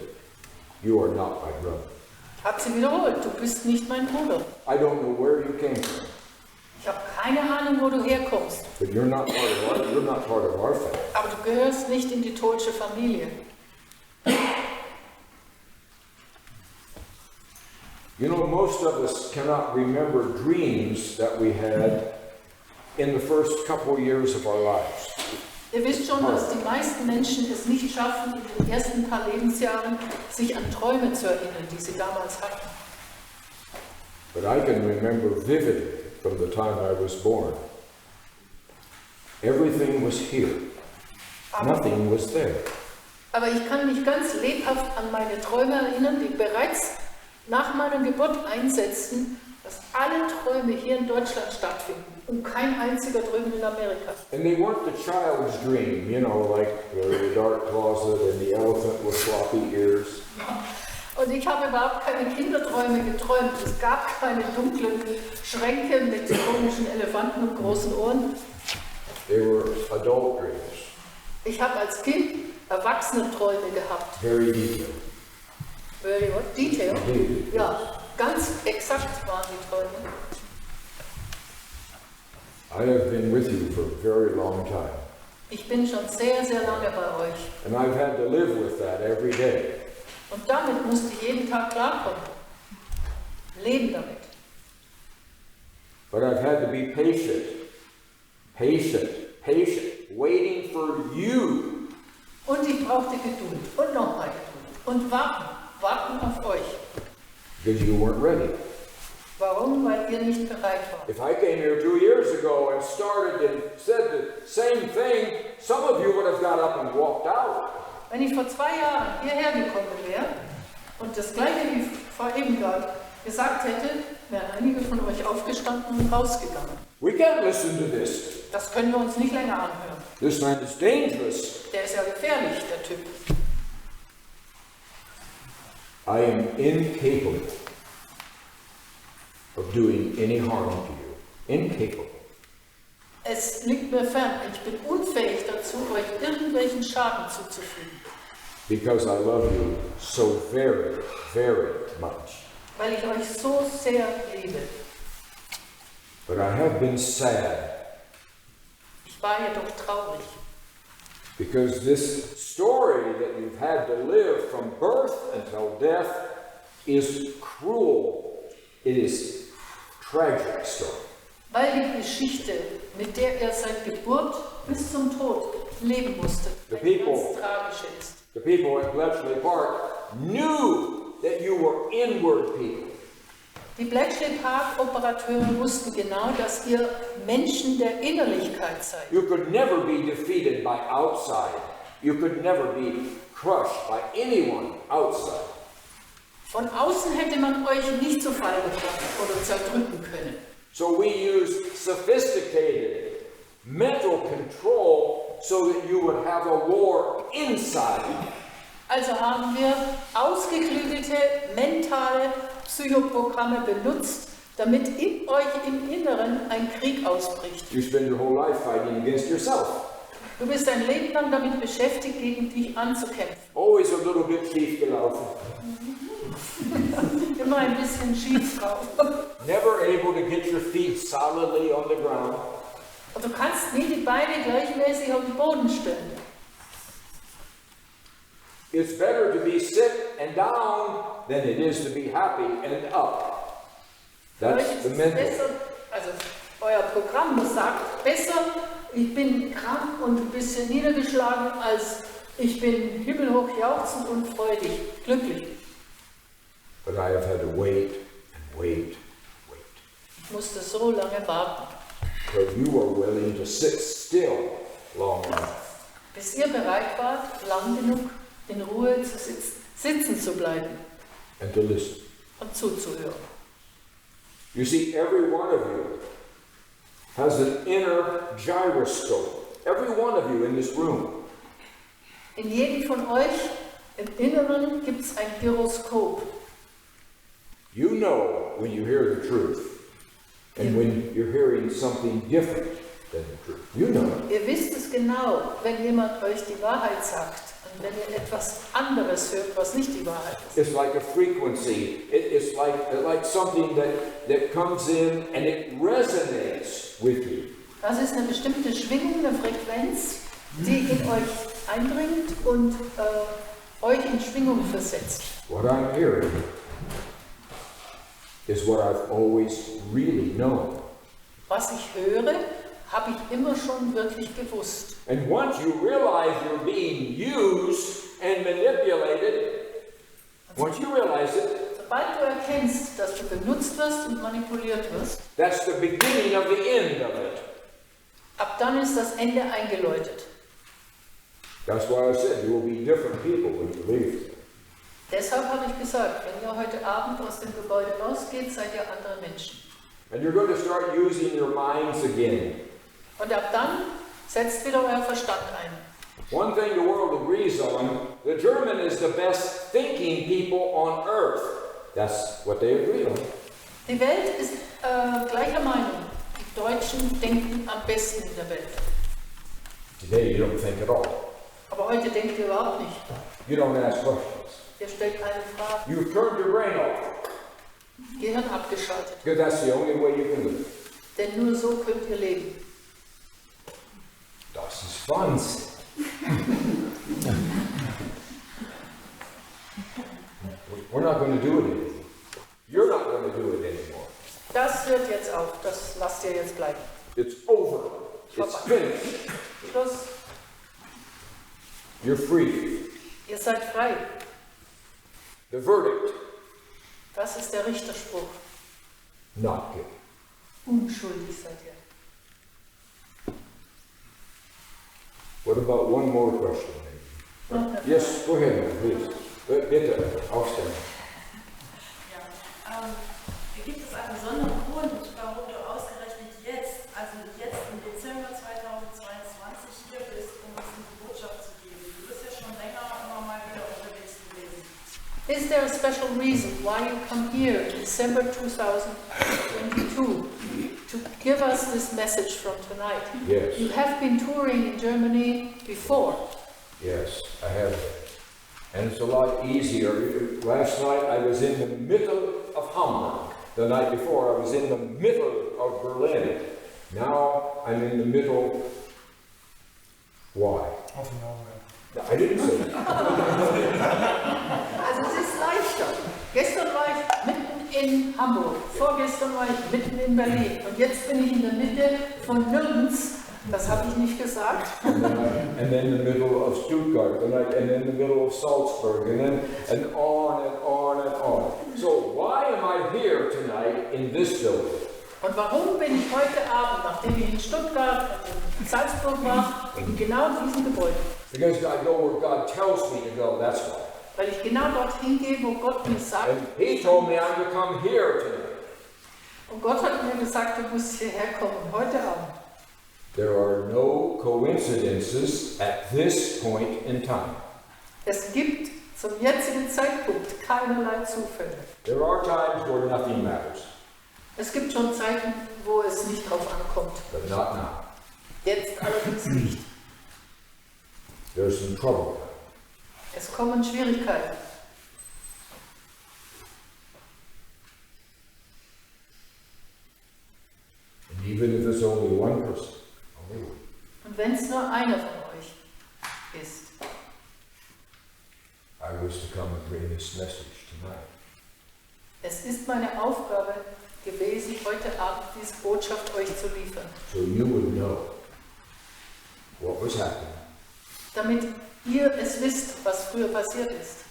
"You are not my brother." hat sie wiederholt, du bist nicht mein Bruder. I don't know where you came from, Ich habe keine Ahnung, wo du herkommst, but you're not part of our family. aber du gehörst nicht in die Toelsche Familie. You know, most of us cannot remember dreams that we had in the first couple years of our lives. Ihr wisst schon, dass die meisten Menschen es nicht schaffen, in den ersten paar Lebensjahren sich an Träume zu erinnern, die sie damals hatten. But I can remember vividly from the time I was born. Everything was here. Nothing was there. Aber ich kann mich ganz lebhaft an meine Träume erinnern, die bereits nach meiner Geburt einsetzten, dass alle Träume hier in Deutschland stattfinden und kein einziger drüben in Amerika. And they weren't the child's dream, you know, like the dark closet and the elephant with floppy ears. Und ich habe überhaupt keine Kinderträume geträumt. Es gab keine dunklen Schränke mit komischen Elefanten und großen Ohren. They were adult dreams, Ich habe als Kind Erwachsenenträume gehabt. very detailed. Very what? Detail? Detailed. Ja, ganz exakt waren die Träume. I have been with you for a very long time, Ich bin schon sehr, sehr lange bei euch. and I've had to live with that every day. Und damit musste ich jeden Tag klarkommen. Leben damit. But I've had to be patient, waiting for you. Und ich brauchte Geduld. Und nochmal Geduld. Und warten auf euch. Because you weren't ready. Warum? Weil ihr nicht bereit wart. If I came here 2 years ago and started and said the same thing, some of you would have got up and walked out. Wenn ich vor 2 Jahren hierher gekommen wäre und das Gleiche wie vor eben gerade gesagt hätte, wären einige von euch aufgestanden und rausgegangen. We can't listen to this. Das können wir uns nicht länger anhören. This man is dangerous. Der ist ja gefährlich, der Typ. I am incapable of doing any harm to you. Incapable. Es liegt mir fern. Ich bin unfähig dazu, euch irgendwelchen Schaden zuzufügen. Because I love you so very, very much. Weil ich euch so sehr liebe. But I have been sad Ich war jedoch traurig. because this story that you've had to live from birth until death is cruel. It is a tragic story. Weil die Geschichte, mit der er seit Geburt bis zum Tod leben musste, The eine people. ganz tragische ist. The people at Bletchley Park knew that you were inward people. Die Bletchley Park Operateure wussten genau, dass ihr Menschen der Innerlichkeit seid. You could never be defeated by outside. You could never be crushed by anyone outside. Von außen hätte man euch nicht zu Fall gebracht oder zerdrücken können. So we used sophisticated mental control so that you would have a war inside. Also haben wir ausgeklügelte mentale Psychoprogramme benutzt, damit in euch im Inneren ein Krieg ausbricht. You spend your whole life fighting against yourself. Du bist dein Leben lang damit beschäftigt, gegen dich anzukämpfen. Always a little bit schief gelaufen. Immer ein bisschen schief drauf. Never able to get your feet solidly on the ground. Und du kannst nie die Beine gleichmäßig auf den Boden stellen. It's better to be sick and down than it is to be happy and up. That's the mental. Besser, also euer Programm sagt, besser ich bin krank und ein bisschen niedergeschlagen, als ich bin himmelhoch jauchzend und freudig, glücklich. But I have had to wait and wait. Ich musste so lange warten. Till you were willing to sit still long enough. Bis ihr bereit wart, lang genug in Ruhe zu sitzen zu bleiben. And to listen. Und zuzuhören. You see, every one of you has an inner gyroscope. Every one of you in this room. In jedem von euch im Inneren gibt es ein Gyroskop. You know when you hear the truth and when you're hearing something different than the truth. You know it. Ihr wisst es genau, wenn jemand euch die Wahrheit sagt und wenn ihr etwas anderes hört, was nicht die Wahrheit ist. It's like a frequency. It's like something that comes in and it resonates with you. Das ist eine bestimmte Schwingung, eine Frequenz, die in euch eindringt und euch in Schwingung versetzt. What I'm hearing is what I've always really known. Was ich höre, habe ich immer schon wirklich gewusst. And once you realize you're being used and manipulated, once you realize it, Sobald du erkennst, dass du benutzt wirst und manipuliert wirst, that's the beginning of the end of it. ab dann ist das Ende eingeläutet. That's why I said you will be different people when you leave. Deshalb habe ich gesagt, wenn ihr heute Abend aus dem Gebäude rausgeht, seid ihr andere Menschen. And you're going to start using your minds again. Und ab dann setzt wieder euer Verstand ein. One thing the world agrees on, the German is the best thinking people on earth. That's what they agree on. Die Welt ist gleicher Meinung. Die Deutschen denken am besten in der Welt. Today you don't think at all. Aber heute denkt ihr überhaupt nicht. You don't ask questions. Ihr stellt keine Fragen. You've turned your brain off. Gehirn abgeschaltet. Because that's the only way you can live. Denn nur so könnt ihr leben. Das ist Wahnsinn. We're not going to do it anymore. You're not going to do it anymore. Das hört jetzt auf. Das lasst ihr jetzt bleiben. It's over. It's finished. Schluss. You're free. Ihr seid frei. The verdict, Das ist der Richterspruch. not guilty. Unschuldig seid ihr. What about one more question? Maybe? Yes, go ahead, please. Bitte, aufstehen. Ja, gibt es einen besonderen Grund, warum du ausgerechnet jetzt, also jetzt im Dezember 2022 hier bist, um uns diese Botschaft zu geben? Du bist ja schon länger immer mal wieder unterwegs gewesen. Is there a special reason why you come here in December 2022 to give us this message from tonight? Yes. You have been touring in Germany before. Yes, I have. And it's a lot easier. Last night I was in the middle of Hamburg. The night before I was in the middle of Berlin. Now I'm in the middle. Why? Of nowhere. I didn't say that. Also es ist leichter. Gestern war ich mitten in Hamburg, vorgestern war ich mitten in Berlin und jetzt bin ich in der Mitte von nirgends. Das habe ich nicht gesagt. And then in the middle of Stuttgart, and then in the middle of Salzburg, and on and on and on. So why am I here tonight in this building? Und warum bin ich heute Abend, nachdem ich in Stuttgart und in Salzburg war, in genau diesem Gebäude? Because I go where God tells me to go, that's why. Weil ich genau dorthin gehe, wo Gott mir sagt. And He told me I'm to come here tonight. Und Gott hat mir gesagt, du musst hierher kommen, heute Abend. There are no coincidences at this point in time. Es gibt zum jetzigen Zeitpunkt keinerlei Zufälle. There are times where nothing matters, Es gibt schon Zeiten, wo es nicht drauf ankommt. but not now. Jetzt allerdings nicht. There's some trouble. Es kommen Schwierigkeiten. And even if it's only one person, only one, Und wenn es nur einer von euch ist. I was to come and bring this message tonight. Es ist meine Aufgabe gewesen, heute Abend diese Botschaft euch zu liefern. So you would know what was happening, Damit ihr es wisst, was früher passiert ist.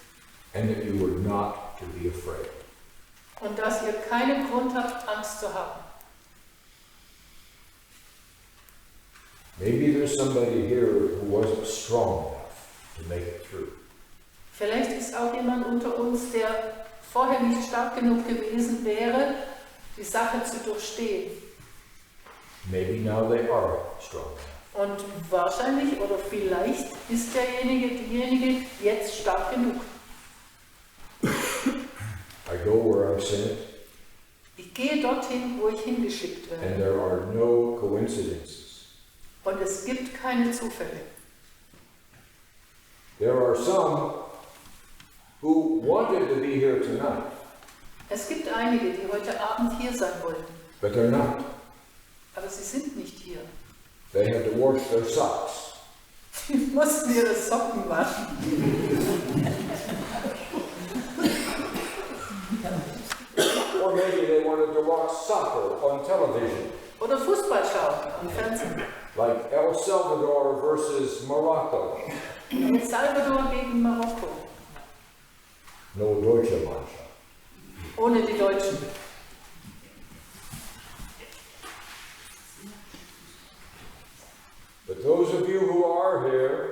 and that you were not to be afraid. Und dass ihr keinen Grund habt, Angst zu haben. Maybe there's somebody here who wasn't strong enough to make it through. Vielleicht ist auch jemand unter uns, der vorher nicht stark genug gewesen wäre, die Sache zu durchstehen. Maybe now they are strong enough. Und wahrscheinlich oder vielleicht ist diejenige jetzt stark genug. I go where I'm sent, Ich gehe dorthin, wo ich hingeschickt and werde. there are no coincidences. Und es gibt keine Zufälle. There are some who wanted to be here tonight, Es gibt einige, die heute Abend hier sein wollten, but they're not. aber sie sind nicht hier. They had to wash their socks. Sie mussten ihre Socken waschen. Or maybe they wanted to watch soccer on television, Oder Fußball schauen am Fernsehen. like El Salvador versus Morocco. El Salvador gegen Marokko. No deutsche Mannschaft. Ohne die Deutschen. But those of you who are here,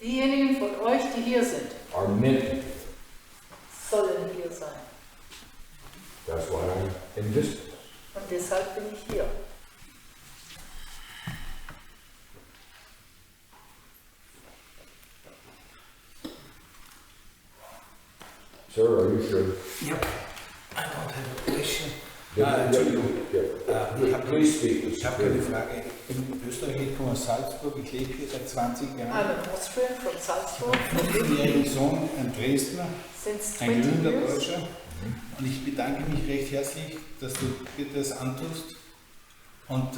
Diejenigen von euch, die hier sind, are meant to be. sollen hier sein. That's why I'm in this place. Und deshalb bin ich hier. Sir, are you sure? Yep. I don't have a question. Entschuldigung. Please speak. Ich habe keine Frage. Ich bin in Österreich, ich komme aus Salzburg, ich lebe hier seit 20 Jahren. I'm an Austrian from Salzburg. Mein 15-jähriger Sohn, ein Dresdner, Since ein 20 glühender years. Deutscher. Und ich bedanke mich recht herzlich, dass du bitte das antust. Und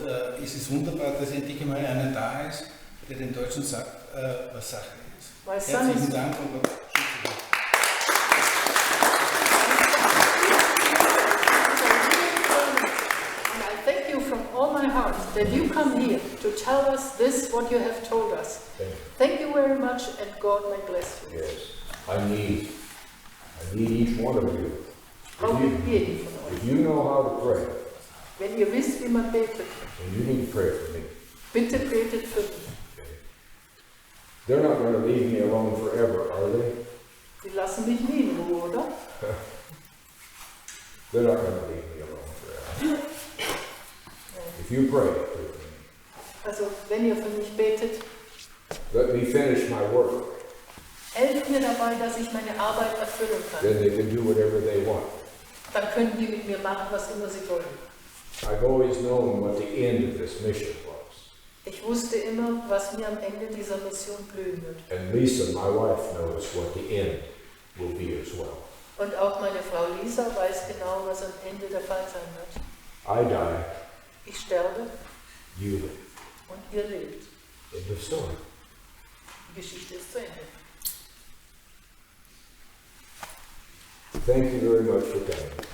es ist wunderbar, dass endlich mal einer da ist, der den Deutschen sagt, was Sache ist. My son Herzlichen is Dank und Gott schütze dich. And I thank you from all my heart that you come here to tell us this, what you have told us. Thank you very much, and God may bless you. Yes, I need each one of you. Auch jeden von euch. If you know how to pray, Wenn ihr wisst, wie man betet, then you need to pray for me. bitte betet für mich. They're not going to leave me alone forever, are they? Sie lassen mich nie in Ruhe, oder? They're not going to leave me alone forever. If you pray for me, Also, wenn ihr für mich betet, let me finish my work. helft mir dabei, dass ich meine Arbeit erfüllen kann. Then they can do whatever they want. Dann können die mit mir machen, was immer sie wollen. I've always known what the end of this mission was. Ich wusste immer, was mir am Ende dieser Mission blühen wird. And Lisa, my wife, knows what the end will be as well. Und auch meine Frau Lisa weiß genau, was am Ende der Fall sein wird. I die, Ich sterbe you live. und ihr lebt. End of story. Die Geschichte ist zu Ende. Thank you very much for coming.